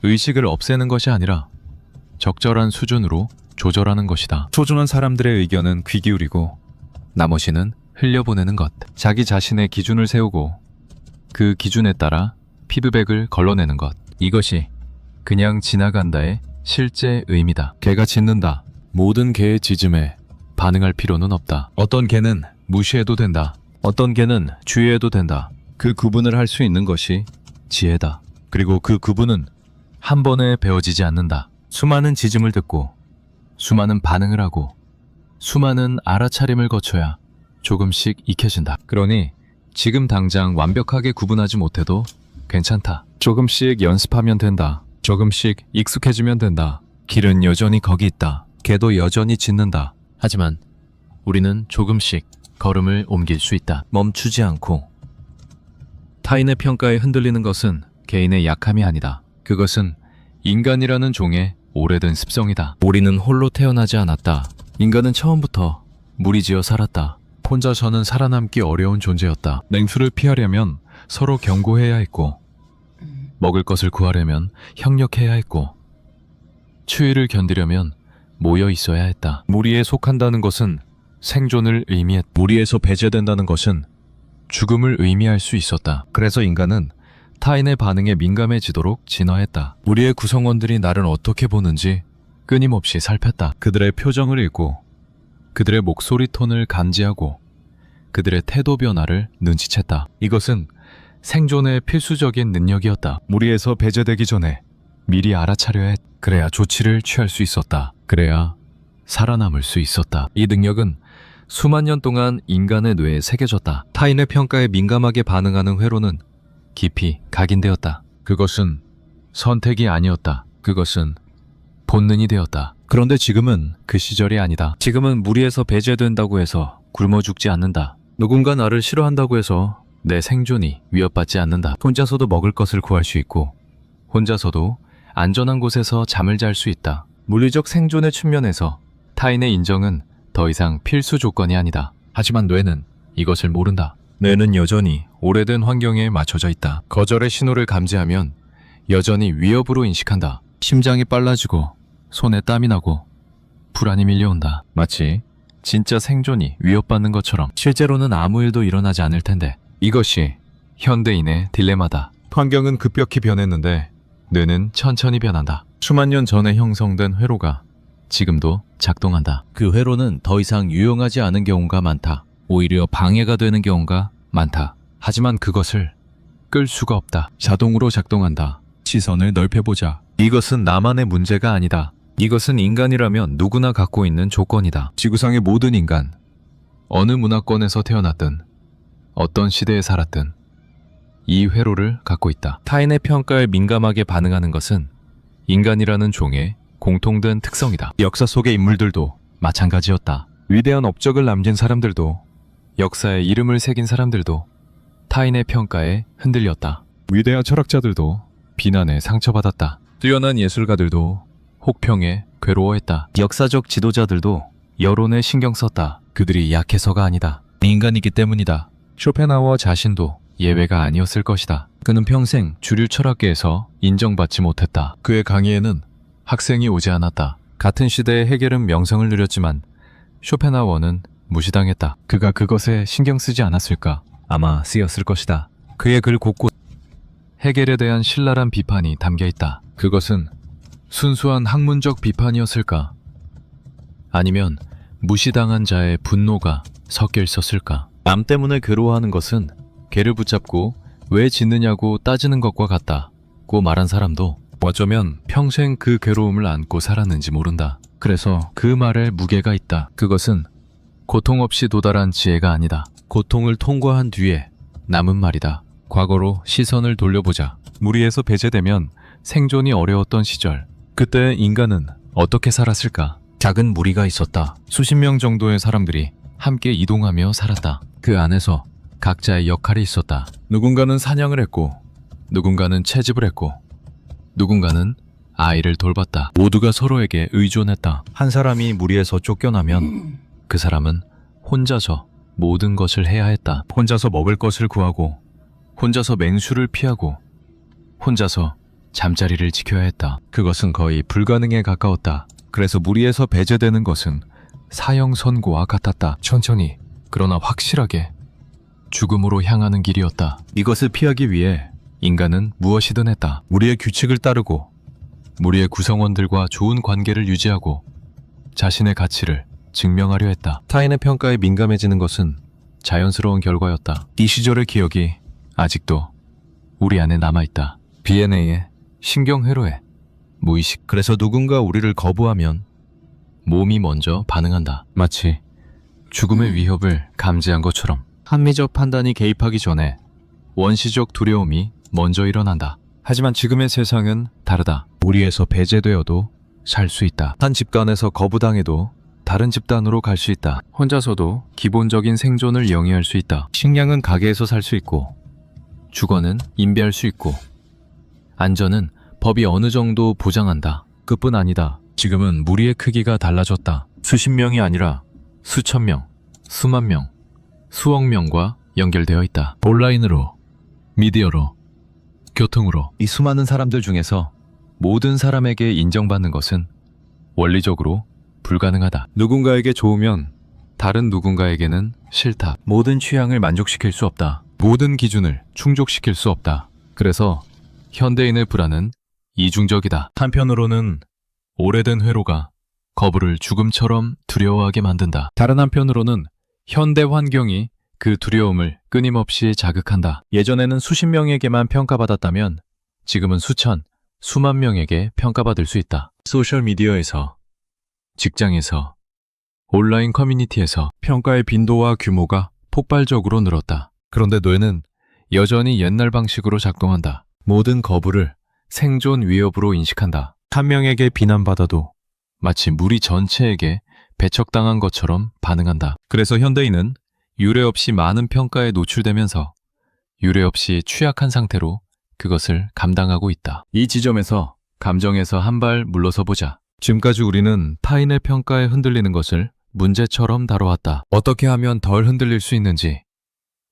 의식을 없애는 것이 아니라 적절한 수준으로 조절하는 것이다. 소중한 사람들의 의견은 귀 기울이고 나머지는 흘려보내는 것. 자기 자신의 기준을 세우고 그 기준에 따라 피드백을 걸러내는 것. 이것이 그냥 지나간다의 실제 의미다. 개가 짖는다. 모든 개의 짖음에 반응할 필요는 없다. 어떤 개는 무시해도 된다. 어떤 개는 주의해도 된다. 그 구분을 할 수 있는 것이 지혜다. 그리고 그 구분은 한 번에 배워지지 않는다. 수많은 짖음을 듣고 수많은 반응을 하고 수많은 알아차림을 거쳐야 조금씩 익혀진다. 그러니 지금 당장 완벽하게 구분하지 못해도 괜찮다. 조금씩 연습하면 된다. 조금씩 익숙해지면 된다. 길은 여전히 거기 있다. 개도 여전히 짖는다. 하지만 우리는 조금씩 걸음을 옮길 수 있다. 멈추지 않고. 타인의 평가에 흔들리는 것은 개인의 약함이 아니다. 그것은 인간이라는 종의 오래된 습성이다. 우리는 홀로 태어나지 않았다. 인간은 처음부터 무리지어 살았다. 혼자서는 살아남기 어려운 존재였다. 냉수를 피하려면 서로 경고해야 했고, 먹을 것을 구하려면 협력해야 했고, 추위를 견디려면 모여 있어야 했다. 무리에 속한다는 것은 생존을 의미했다. 무리에서 배제된다는 것은 죽음을 의미할 수 있었다. 그래서 인간은 타인의 반응에 민감해지도록 진화했다. 무리의 구성원들이 나를 어떻게 보는지 끊임없이 살폈다. 그들의 표정을 읽고 그들의 목소리 톤을 감지하고 그들의 태도 변화를 눈치챘다. 이것은 생존의 필수적인 능력이었다. 무리에서 배제되기 전에 미리 알아차려야 했다. 그래야 조치를 취할 수 있었다. 그래야 살아남을 수 있었다. 이 능력은 수만 년 동안 인간의 뇌에 새겨졌다. 타인의 평가에 민감하게 반응하는 회로는 깊이 각인되었다. 그것은 선택이 아니었다. 그것은 본능이 되었다. 그런데 지금은 그 시절이 아니다. 지금은 무리에서 배제된다고 해서 굶어 죽지 않는다. 누군가 나를 싫어한다고 해서 내 생존이 위협받지 않는다. 혼자서도 먹을 것을 구할 수 있고 혼자서도 안전한 곳에서 잠을 잘 수 있다. 물리적 생존의 측면에서 타인의 인정은 더 이상 필수 조건이 아니다. 하지만 뇌는 이것을 모른다. 뇌는 여전히 오래된 환경에 맞춰져 있다. 거절의 신호를 감지하면 여전히 위협으로 인식한다. 심장이 빨라지고 손에 땀이 나고 불안이 밀려온다. 마치 진짜 생존이 위협받는 것처럼. 실제로는 아무 일도 일어나지 않을 텐데. 이것이 현대인의 딜레마다. 환경은 급격히 변했는데 뇌는 천천히 변한다. 수만 년 전에 형성된 회로가 지금도 작동한다. 그 회로는 더 이상 유용하지 않은 경우가 많다. 오히려 방해가 되는 경우가 많다. 하지만 그것을 끌 수가 없다. 자동으로 작동한다. 시선을 넓혀보자. 이것은 나만의 문제가 아니다. 이것은 인간이라면 누구나 갖고 있는 조건이다. 지구상의 모든 인간, 어느 문화권에서 태어났든 어떤 시대에 살았든 이 회로를 갖고 있다. 타인의 평가에 민감하게 반응하는 것은 인간이라는 종의 공통된 특성이다. 역사 속의 인물들도 마찬가지였다. 위대한 업적을 남긴 사람들도 역사에 이름을 새긴 사람들도 타인의 평가에 흔들렸다. 위대한 철학자들도 비난에 상처받았다. 뛰어난 예술가들도 혹평에 괴로워했다. 역사적 지도자들도 여론에 신경 썼다. 그들이 약해서가 아니다. 인간이기 때문이다. 쇼펜하우어 자신도 예외가 아니었을 것이다. 그는 평생 주류 철학계에서 인정받지 못했다. 그의 강의에는 학생이 오지 않았다. 같은 시대의 헤겔은 명성을 누렸지만 쇼펜하우어는 무시당했다. 그가 그것에 신경 쓰지 않았을까? 아마 쓰였을 것이다. 그의 글 곳곳 헤겔에 대한 신랄한 비판이 담겨 있다. 그것은 순수한 학문적 비판이었을까? 아니면 무시당한 자의 분노가 섞여 있었을까? 남 때문에 괴로워하는 것은 개를 붙잡고 왜 짖느냐고 따지는 것과 같다고 말한 사람도 어쩌면 평생 그 괴로움을 안고 살았는지 모른다. 그래서 그 말에 무게가 있다. 그것은 고통 없이 도달한 지혜가 아니다. 고통을 통과한 뒤에 남은 말이다. 과거로 시선을 돌려보자. 무리에서 배제되면 생존이 어려웠던 시절, 그때 인간은 어떻게 살았을까? 작은 무리가 있었다. 수십 명 정도의 사람들이 함께 이동하며 살았다. 그 안에서 각자의 역할이 있었다. 누군가는 사냥을 했고, 누군가는 채집을 했고, 누군가는 아이를 돌봤다. 모두가 서로에게 의존했다. 한 사람이 무리에서 쫓겨나면 그 사람은 혼자서 모든 것을 해야 했다. 혼자서 먹을 것을 구하고, 혼자서 맹수를 피하고, 혼자서 잠자리를 지켜야 했다. 그것은 거의 불가능에 가까웠다. 그래서 무리에서 배제되는 것은 사형 선고와 같았다. 천천히, 그러나 확실하게 죽음으로 향하는 길이었다. 이것을 피하기 위해 인간은 무엇이든 했다. 무리의 규칙을 따르고, 무리의 구성원들과 좋은 관계를 유지하고, 자신의 가치를 증명하려 했다. 타인의 평가에 민감해지는 것은 자연스러운 결과였다. 이 시절의 기억이 아직도 우리 안에 남아있다. BNA에, 신경회로에, 무의식. 그래서 누군가 우리를 거부하면 몸이 먼저 반응한다. 마치 죽음의 위협을 감지한 것처럼. 합리적 판단이 개입하기 전에 원시적 두려움이 먼저 일어난다. 하지만 지금의 세상은 다르다. 무리에서 배제되어도 살 수 있다. 한 집단에서 거부당해도 다른 집단으로 갈 수 있다. 혼자서도 기본적인 생존을 영위할 수 있다. 식량은 가게에서 살 수 있고, 주거는 임대할 수 있고, 안전은 법이 어느 정도 보장한다. 그뿐 아니다. 지금은 무리의 크기가 달라졌다. 수십 명이 아니라 수천 명, 수만 명, 수억 명과 연결되어 있다. 온라인으로, 미디어로, 교통으로. 이 수많은 사람들 중에서 모든 사람에게 인정받는 것은 원리적으로 불가능하다. 누군가에게 좋으면 다른 누군가에게는 싫다. 모든 취향을 만족시킬 수 없다. 모든 기준을 충족시킬 수 없다. 그래서 현대인의 불안은 이중적이다. 한편으로는 오래된 회로가 거부를 죽음처럼 두려워하게 만든다. 다른 한편으로는 현대 환경이 그 두려움을 끊임없이 자극한다. 예전에는 수십 명에게만 평가받았다면 지금은 수천, 수만 명에게 평가받을 수 있다. 소셜미디어에서, 직장에서, 온라인 커뮤니티에서 평가의 빈도와 규모가 폭발적으로 늘었다. 그런데 뇌는 여전히 옛날 방식으로 작동한다. 모든 거부를 생존 위협으로 인식한다. 한 명에게 비난받아도 마치 무리 전체에게 배척당한 것처럼 반응한다. 그래서 현대인은 유례 없이 많은 평가에 노출되면서 유례 없이 취약한 상태로 그것을 감당하고 있다. 이 지점에서 감정에서 한 발 물러서 보자. 지금까지 우리는 타인의 평가에 흔들리는 것을 문제처럼 다뤄왔다. 어떻게 하면 덜 흔들릴 수 있는지,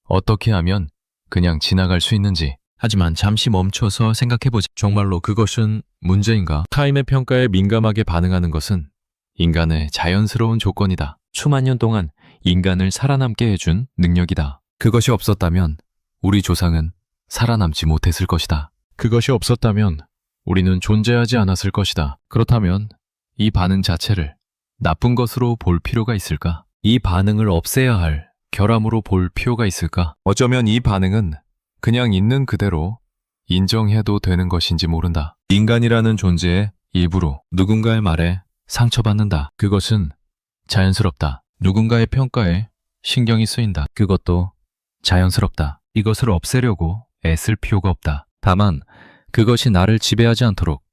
어떻게 하면 그냥 지나갈 수 있는지. 하지만 잠시 멈춰서 생각해보자. 정말로 그것은 문제인가? 타인의 평가에 민감하게 반응하는 것은 인간의 자연스러운 조건이다. 수만 년 동안 인간을 살아남게 해준 능력이다. 그것이 없었다면 우리 조상은 살아남지 못했을 것이다. 그것이 없었다면 우리는 존재하지 않았을 것이다. 그렇다면 이 반응 자체를 나쁜 것으로 볼 필요가 있을까? 이 반응을 없애야 할 결함으로 볼 필요가 있을까? 어쩌면 이 반응은 그냥 있는 그대로 인정해도 되는 것인지 모른다. 인간이라는 존재의 일부로 누군가의 말에 상처받는다. 그것은 자연스럽다. 누군가의 평가에 신경이 쓰인다. 그것도 자연스럽다. 이것을 없애려고 애쓸 필요가 없다. 다만 그것이 나를 지배하지 않도록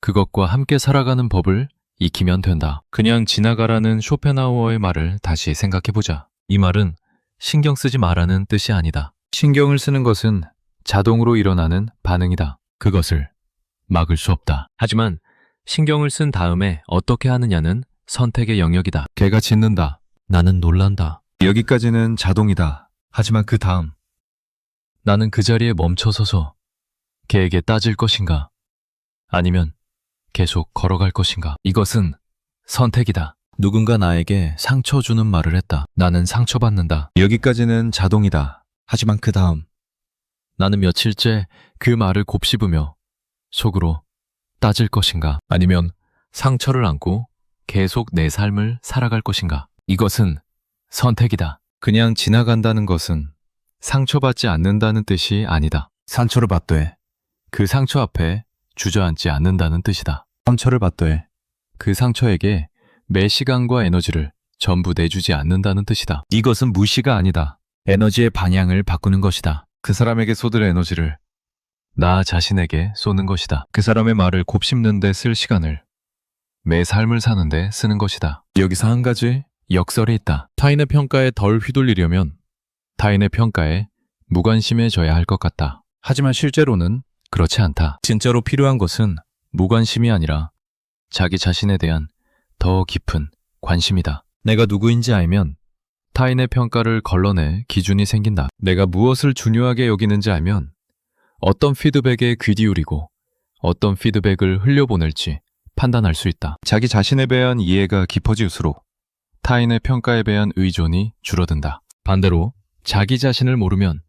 그것과 함께 살아가는 법을 익히면 된다. 그냥 지나가라는 쇼펜하우어의 말을 다시 생각해보자. 이 말은 신경 쓰지 말라는 뜻이 아니다. 신경을 쓰는 것은 자동으로 일어나는 반응이다. 그것을 막을 수 없다. 하지만 신경을 쓴 다음에 어떻게 하느냐는 선택의 영역이다. 개가 짖는다. 나는 놀란다. 여기까지는 자동이다. 하지만 그 다음 나는 그 자리에 멈춰서서 개에게 따질 것인가? 아니면 계속 걸어갈 것인가? 이것은 선택이다. 누군가 나에게 상처 주는 말을 했다. 나는 상처받는다. 여기까지는 자동이다. 하지만 그 다음 나는 며칠째 그 말을 곱씹으며 속으로 따질 것인가? 아니면 상처를 안고 계속 내 삶을 살아갈 것인가? 이것은 선택이다. 그냥 지나간다는 것은 상처받지 않는다는 뜻이 아니다. 상처를 받되 그 상처 앞에 주저앉지 않는다는 뜻이다. 상처를 받되 그 상처에게 매 시간과 에너지를 전부 내주지 않는다는 뜻이다. 이것은 무시가 아니다. 에너지의 방향을 바꾸는 것이다. 그 사람에게 쏟을 에너지를 나 자신에게 쏘는 것이다. 그 사람의 말을 곱씹는 데 쓸 시간을 내 삶을 사는데 쓰는 것이다. 여기서 한 가지 역설이 있다. 타인의 평가에 덜 휘둘리려면 타인의 평가에 무관심해져야 할 것 같다. 하지만 실제로는 그렇지 않다. 진짜로 필요한 것은 무관심이 아니라 자기 자신에 대한 더 깊은 관심이다. 내가 누구인지 알면 타인의 평가를 걸러내 기준이 생긴다. 내가 무엇을 중요하게 여기는지 알면 어떤 피드백에 귀 기울이고 어떤 피드백을 흘려보낼지 판단할 수 있다. 자기 자신에 대한 이해가 깊어질수록 타인의 평가에 대한 의존이 줄어든다. 반대로 자기 자신을 모르면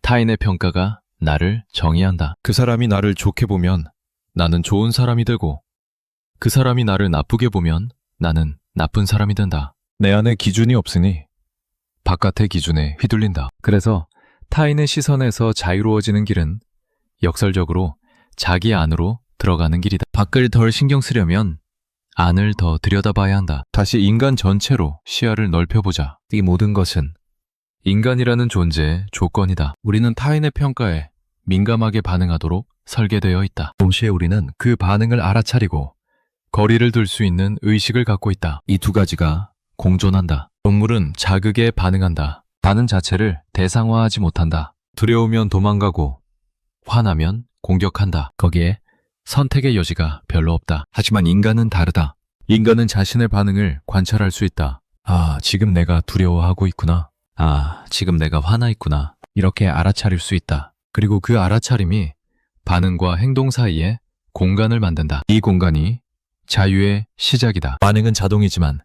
타인의 평가가 나를 정의한다. 그 사람이 나를 좋게 보면 나는 좋은 사람이 되고 그 사람이 나를 나쁘게 보면 나는 나쁜 사람이 된다. 내 안에 기준이 없으니 바깥의 기준에 휘둘린다. 그래서 타인의 시선에서 자유로워지는 길은 역설적으로 자기 안으로 들어가는 길이다. 밖을 덜 신경 쓰려면 안을 더 들여다봐야 한다. 다시 인간 전체로 시야를 넓혀보자. 이 모든 것은 인간이라는 존재의 조건이다. 우리는 타인의 평가에 민감하게 반응하도록 설계되어 있다. 동시에 우리는 그 반응을 알아차리고 거리를 둘 수 있는 의식을 갖고 있다. 이 두 가지가 공존한다. 동물은 자극에 반응한다. 반응 자체를 대상화하지 못한다. 두려우면 도망가고 화나면 공격한다. 거기에 선택의 여지가 별로 없다. 하지만 인간은 다르다. 인간은 자신의 반응을 관찰할 수 있다. 아, 지금 내가 두려워하고 있구나. 아, 지금 내가 화나 있구나. 이렇게 알아차릴 수 있다. 그리고 그 알아차림이 반응과 행동 사이에 공간을 만든다. 이 공간이 자유의 시작이다. 반응은 자동이지만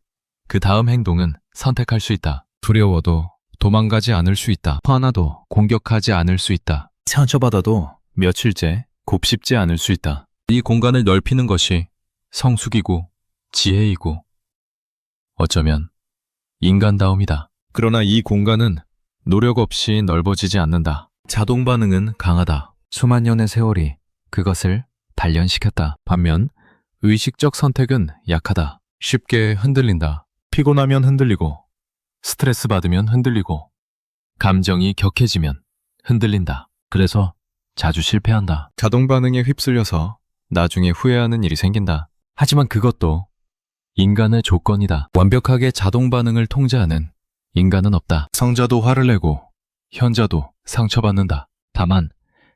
그 다음 행동은 선택할 수 있다. 두려워도 도망가지 않을 수 있다. 화나도 공격하지 않을 수 있다. 상처받아도 며칠째 곱씹지 않을 수 있다. 이 공간을 넓히는 것이 성숙이고 지혜이고 어쩌면 인간다움이다. 그러나 이 공간은 노력 없이 넓어지지 않는다. 자동 반응은 강하다. 수만 년의 세월이 그것을 단련시켰다. 반면 의식적 선택은 약하다. 쉽게 흔들린다. 피곤하면 흔들리고 스트레스 받으면 흔들리고 감정이 격해지면 흔들린다. 그래서 자주 실패한다. 자동 반응에 휩쓸려서 나중에 후회하는 일이 생긴다. 하지만 그것도 인간의 조건이다. 완벽하게 자동 반응을 통제하는 인간은 없다. 성자도 화를 내고 현자도 상처받는다. 다만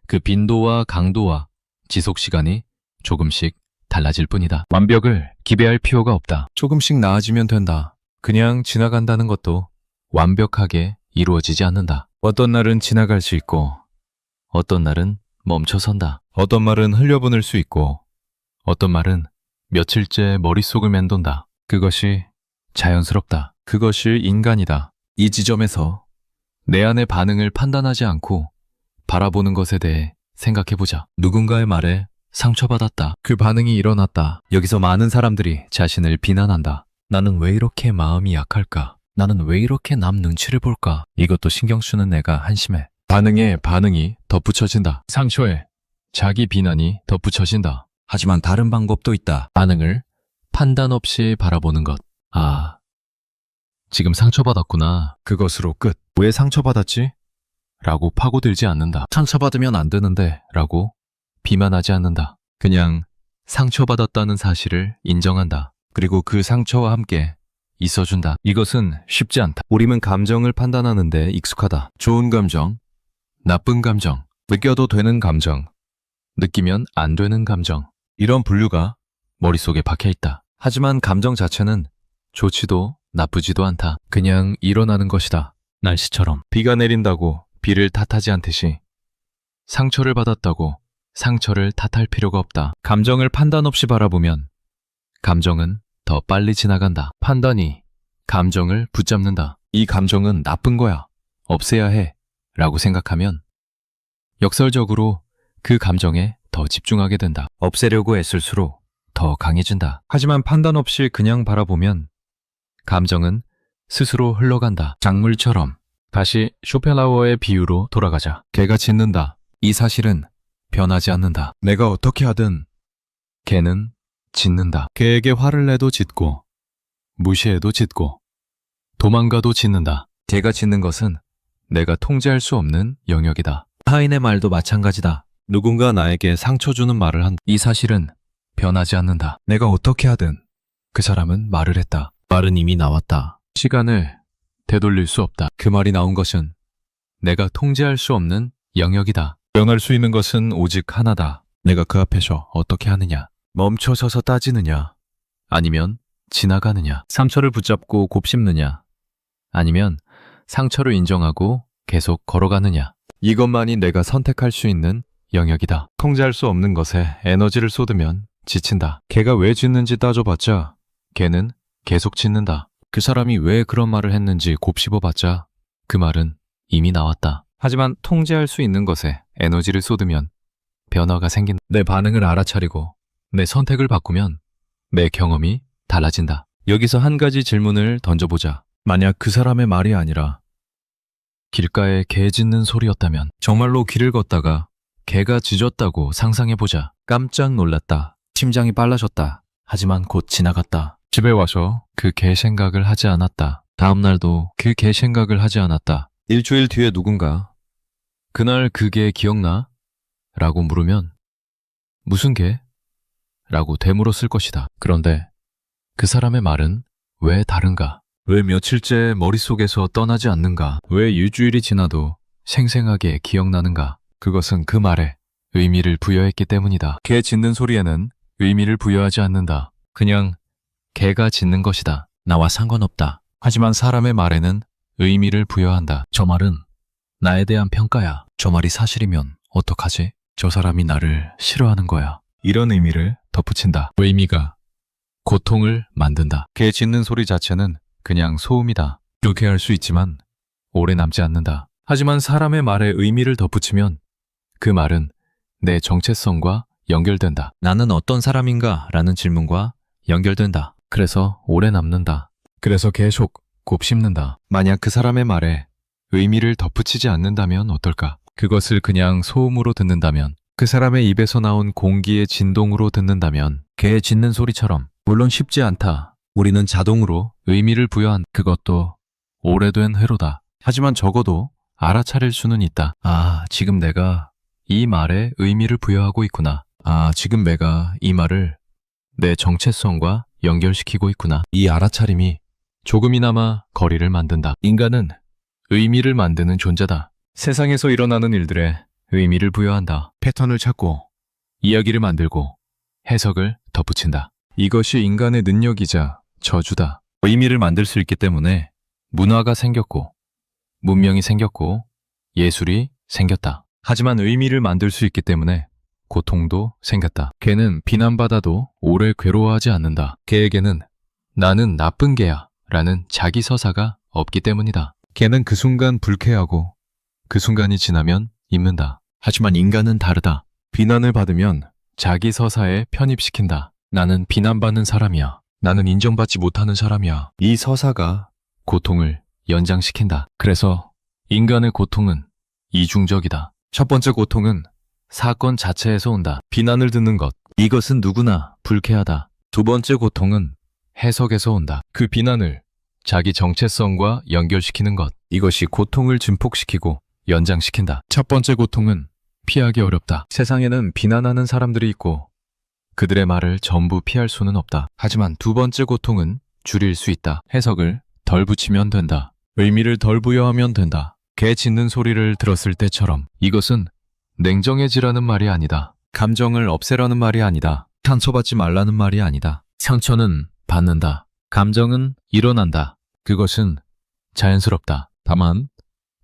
그 빈도와 강도와 지속 시간이 조금씩 달라질 뿐이다. 완벽을 기대할 필요가 없다. 조금씩 나아지면 된다. 그냥 지나간다는 것도 완벽하게 이루어지지 않는다. 어떤 날은 지나갈 수 있고 어떤 날은 멈춰선다. 어떤 말은 흘려보낼 수 있고 어떤 말은 며칠째 머릿속을 맴돈다. 그것이 자연스럽다. 그것이 인간이다. 이 지점에서 내 안의 반응을 판단하지 않고 바라보는 것에 대해 생각해보자. 누군가의 말에 상처받았다. 그 반응이 일어났다. 여기서 많은 사람들이 자신을 비난한다. 나는 왜 이렇게 마음이 약할까? 나는 왜 이렇게 남 눈치를 볼까? 이것도 신경 쓰는 내가 한심해. 반응에 반응이 덧붙여진다. 상처에 자기 비난이 덧붙여진다. 하지만 다른 방법도 있다. 반응을 판단 없이 바라보는 것. 아, 지금 상처받았구나. 그것으로 끝. 왜 상처받았지? 라고 파고들지 않는다. 상처받으면 안 되는데 라고 비만하지 않는다. 그냥 상처받았다는 사실을 인정한다. 그리고 그 상처와 함께 있어준다. 이것은 쉽지 않다. 우리는 감정을 판단하는데 익숙하다. 좋은 감정, 나쁜 감정, 느껴도 되는 감정, 느끼면 안 되는 감정. 이런 분류가 머릿속에 박혀있다. 하지만 감정 자체는 좋지도 나쁘지도 않다. 그냥 일어나는 것이다. 날씨처럼. 비가 내린다고 비를 탓하지 않듯이 상처를 받았다고 상처를 탓할 필요가 없다. 감정을 판단 없이 바라보면 감정은 더 빨리 지나간다. 판단이 감정을 붙잡는다. 이 감정은 나쁜 거야. 없애야 해. 라고 생각하면 역설적으로 그 감정에 더 집중하게 된다. 없애려고 애쓸수록 더 강해진다. 하지만 판단 없이 그냥 바라보면 감정은 스스로 흘러간다. 작물처럼. 다시 쇼펜하우어의 비유로 돌아가자. 개가 짖는다. 이 사실은 변하지 않는다. 내가 어떻게 하든 개는 짖는다. 개에게 화를 내도 짖고 무시해도 짖고 도망가도 짖는다. 개가 짖는 것은 내가 통제할 수 없는 영역이다. 타인의 말도 마찬가지다. 누군가 나에게 상처 주는 말을 한다. 이 사실은 변하지 않는다. 내가 어떻게 하든 그 사람은 말을 했다. 말은 이미 나왔다. 시간을 되돌릴 수 없다. 그 말이 나온 것은 내가 통제할 수 없는 영역이다. 변할 수 있는 것은 오직 하나다. 내가 그 앞에서 어떻게 하느냐. 멈춰서서 따지느냐. 아니면 지나가느냐. 상처를 붙잡고 곱씹느냐. 아니면 상처를 인정하고 계속 걸어가느냐. 이것만이 내가 선택할 수 있는 영역이다. 통제할 수 없는 것에 에너지를 쏟으면 지친다. 개가 왜 짖는지 따져봤자 개는 계속 짖는다. 그 사람이 왜 그런 말을 했는지 곱씹어봤자 그 말은 이미 나왔다. 하지만 통제할 수 있는 것에 에너지를 쏟으면 변화가 생긴다. 내 반응을 알아차리고 내 선택을 바꾸면 내 경험이 달라진다. 여기서 한 가지 질문을 던져보자. 만약 그 사람의 말이 아니라 길가에 개 짖는 소리였다면 정말로 길을 걷다가 개가 짖었다고 상상해보자. 깜짝 놀랐다. 심장이 빨라졌다. 하지만 곧 지나갔다. 집에 와서 그 개 생각을 하지 않았다. 다음 날도 그 개 생각을 하지 않았다. 일주일 뒤에 누군가 그날 그 개 기억나? 라고 물으면 무슨 개? 라고 되물었을 것이다. 그런데 그 사람의 말은 왜 다른가? 왜 며칠째 머릿속에서 떠나지 않는가? 왜 일주일이 지나도 생생하게 기억나는가? 그것은 그 말에 의미를 부여했기 때문이다. 개 짖는 소리에는 의미를 부여하지 않는다. 그냥 개가 짖는 것이다. 나와 상관없다. 하지만 사람의 말에는 의미를 부여한다. 저 말은 나에 대한 평가야. 저 말이 사실이면 어떡하지? 저 사람이 나를 싫어하는 거야. 이런 의미를 덧붙인다. 의미가 고통을 만든다. 개 짖는 소리 자체는 그냥 소음이다. 불쾌할 수 있지만 오래 남지 않는다. 하지만 사람의 말에 의미를 덧붙이면 그 말은 내 정체성과 연결된다. 나는 어떤 사람인가? 라는 질문과 연결된다. 그래서 오래 남는다. 그래서 계속 곱씹는다. 만약 그 사람의 말에 의미를 덧붙이지 않는다면 어떨까? 그것을 그냥 소음으로 듣는다면, 그 사람의 입에서 나온 공기의 진동으로 듣는다면, 개 짖는 소리처럼. 물론 쉽지 않다. 우리는 자동으로 의미를 부여한 그것도 오래된 회로다. 하지만 적어도 알아차릴 수는 있다. 아, 지금 내가 이 말에 의미를 부여하고 있구나. 아, 지금 내가 이 말을 내 정체성과 연결시키고 있구나. 이 알아차림이 조금이나마 거리를 만든다. 인간은 의미를 만드는 존재다. 세상에서 일어나는 일들에 의미를 부여한다. 패턴을 찾고 이야기를 만들고 해석을 덧붙인다. 이것이 인간의 능력이자 저주다. 의미를 만들 수 있기 때문에 문화가 생겼고 문명이 생겼고 예술이 생겼다. 하지만 의미를 만들 수 있기 때문에 고통도 생겼다. 개는 비난받아도 오래 괴로워하지 않는다. 개에게는 나는 나쁜 개야 라는 자기 서사가 없기 때문이다. 개는 그 순간 불쾌하고 그 순간이 지나면 잊는다. 하지만 인간은 다르다. 비난을 받으면 자기 서사에 편입시킨다. 나는 비난받는 사람이야. 나는 인정받지 못하는 사람이야. 이 서사가 고통을 연장시킨다. 그래서 인간의 고통은 이중적이다. 첫 번째 고통은 사건 자체에서 온다. 비난을 듣는 것. 이것은 누구나 불쾌하다. 두 번째 고통은 해석에서 온다. 그 비난을 자기 정체성과 연결시키는 것. 이것이 고통을 증폭시키고 연장시킨다. 첫 번째 고통은 피하기 어렵다. 세상에는 비난하는 사람들이 있고 그들의 말을 전부 피할 수는 없다. 하지만 두 번째 고통은 줄일 수 있다. 해석을 덜 붙이면 된다. 의미를 덜 부여하면 된다. 개 짖는 소리를 들었을 때처럼. 이것은 냉정해지라는 말이 아니다. 감정을 없애라는 말이 아니다. 상처받지 말라는 말이 아니다. 상처는 받는다. 감정은 일어난다. 그것은 자연스럽다. 다만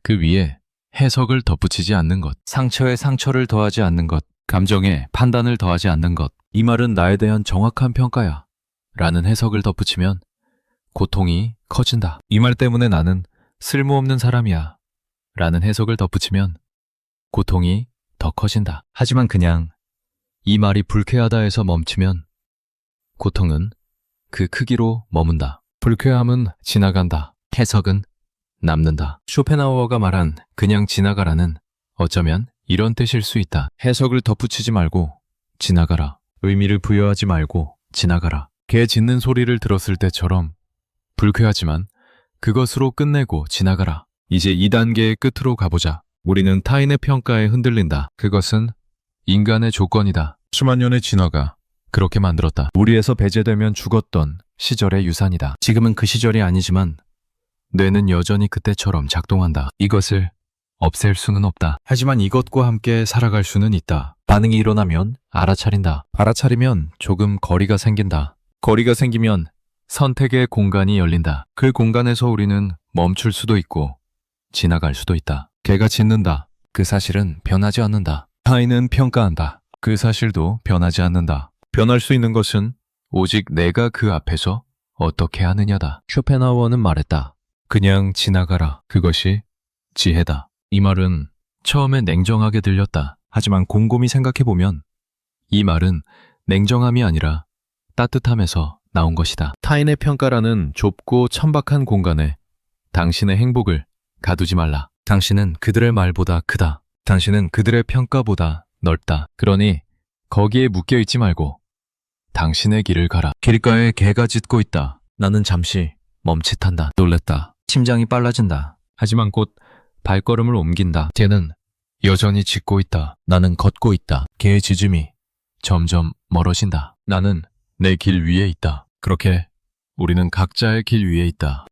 그 위에 해석을 덧붙이지 않는 것, 상처에 상처를 더하지 않는 것, 감정에 판단을 더하지 않는 것. 이 말은 나에 대한 정확한 평가야 라는 해석을 덧붙이면 고통이 커진다. 이 말 때문에 나는 쓸모없는 사람이야 라는 해석을 덧붙이면 고통이 더 커진다. 하지만 그냥 이 말이 불쾌하다 해서 멈추면 고통은 그 크기로 머문다. 불쾌함은 지나간다. 해석은 남는다. 쇼펜하우어가 말한 그냥 지나가라는 어쩌면 이런 뜻일 수 있다. 해석을 덧붙이지 말고 지나가라. 의미를 부여하지 말고 지나가라. 개 짖는 소리를 들었을 때처럼 불쾌하지만 그것으로 끝내고 지나가라. 이제 2단계의 끝으로 가보자. 우리는 타인의 평가에 흔들린다. 그것은 인간의 조건이다. 수만 년의 진화가 그렇게 만들었다. 우리에서 배제되면 죽었던 시절의 유산이다. 지금은 그 시절이 아니지만 뇌는 여전히 그때처럼 작동한다. 이것을 없앨 수는 없다. 하지만 이것과 함께 살아갈 수는 있다. 반응이 일어나면 알아차린다. 알아차리면 조금 거리가 생긴다. 거리가 생기면 선택의 공간이 열린다. 그 공간에서 우리는 멈출 수도 있고 지나갈 수도 있다. 개가 짖는다. 그 사실은 변하지 않는다. 타인은 평가한다. 그 사실도 변하지 않는다. 변할 수 있는 것은 오직 내가 그 앞에서 어떻게 하느냐다. 쇼펜하우어는 말했다. 그냥 지나가라. 그것이 지혜다. 이 말은 처음에 냉정하게 들렸다. 하지만 곰곰이 생각해보면 이 말은 냉정함이 아니라 따뜻함에서 나온 것이다. 타인의 평가라는 좁고 천박한 공간에 당신의 행복을 가두지 말라. 당신은 그들의 말보다 크다. 당신은 그들의 평가보다 넓다. 그러니 거기에 묶여있지 말고 당신의 길을 가라. 길가에 개가 짖고 있다. 나는 잠시 멈칫한다. 놀랬다. 심장이 빨라진다. 하지만 곧 발걸음을 옮긴다. 개는 여전히 짖고 있다. 나는 걷고 있다. 개의 짖음이 점점 멀어진다. 나는 내 길 위에 있다. 그렇게 우리는 각자의 길 위에 있다.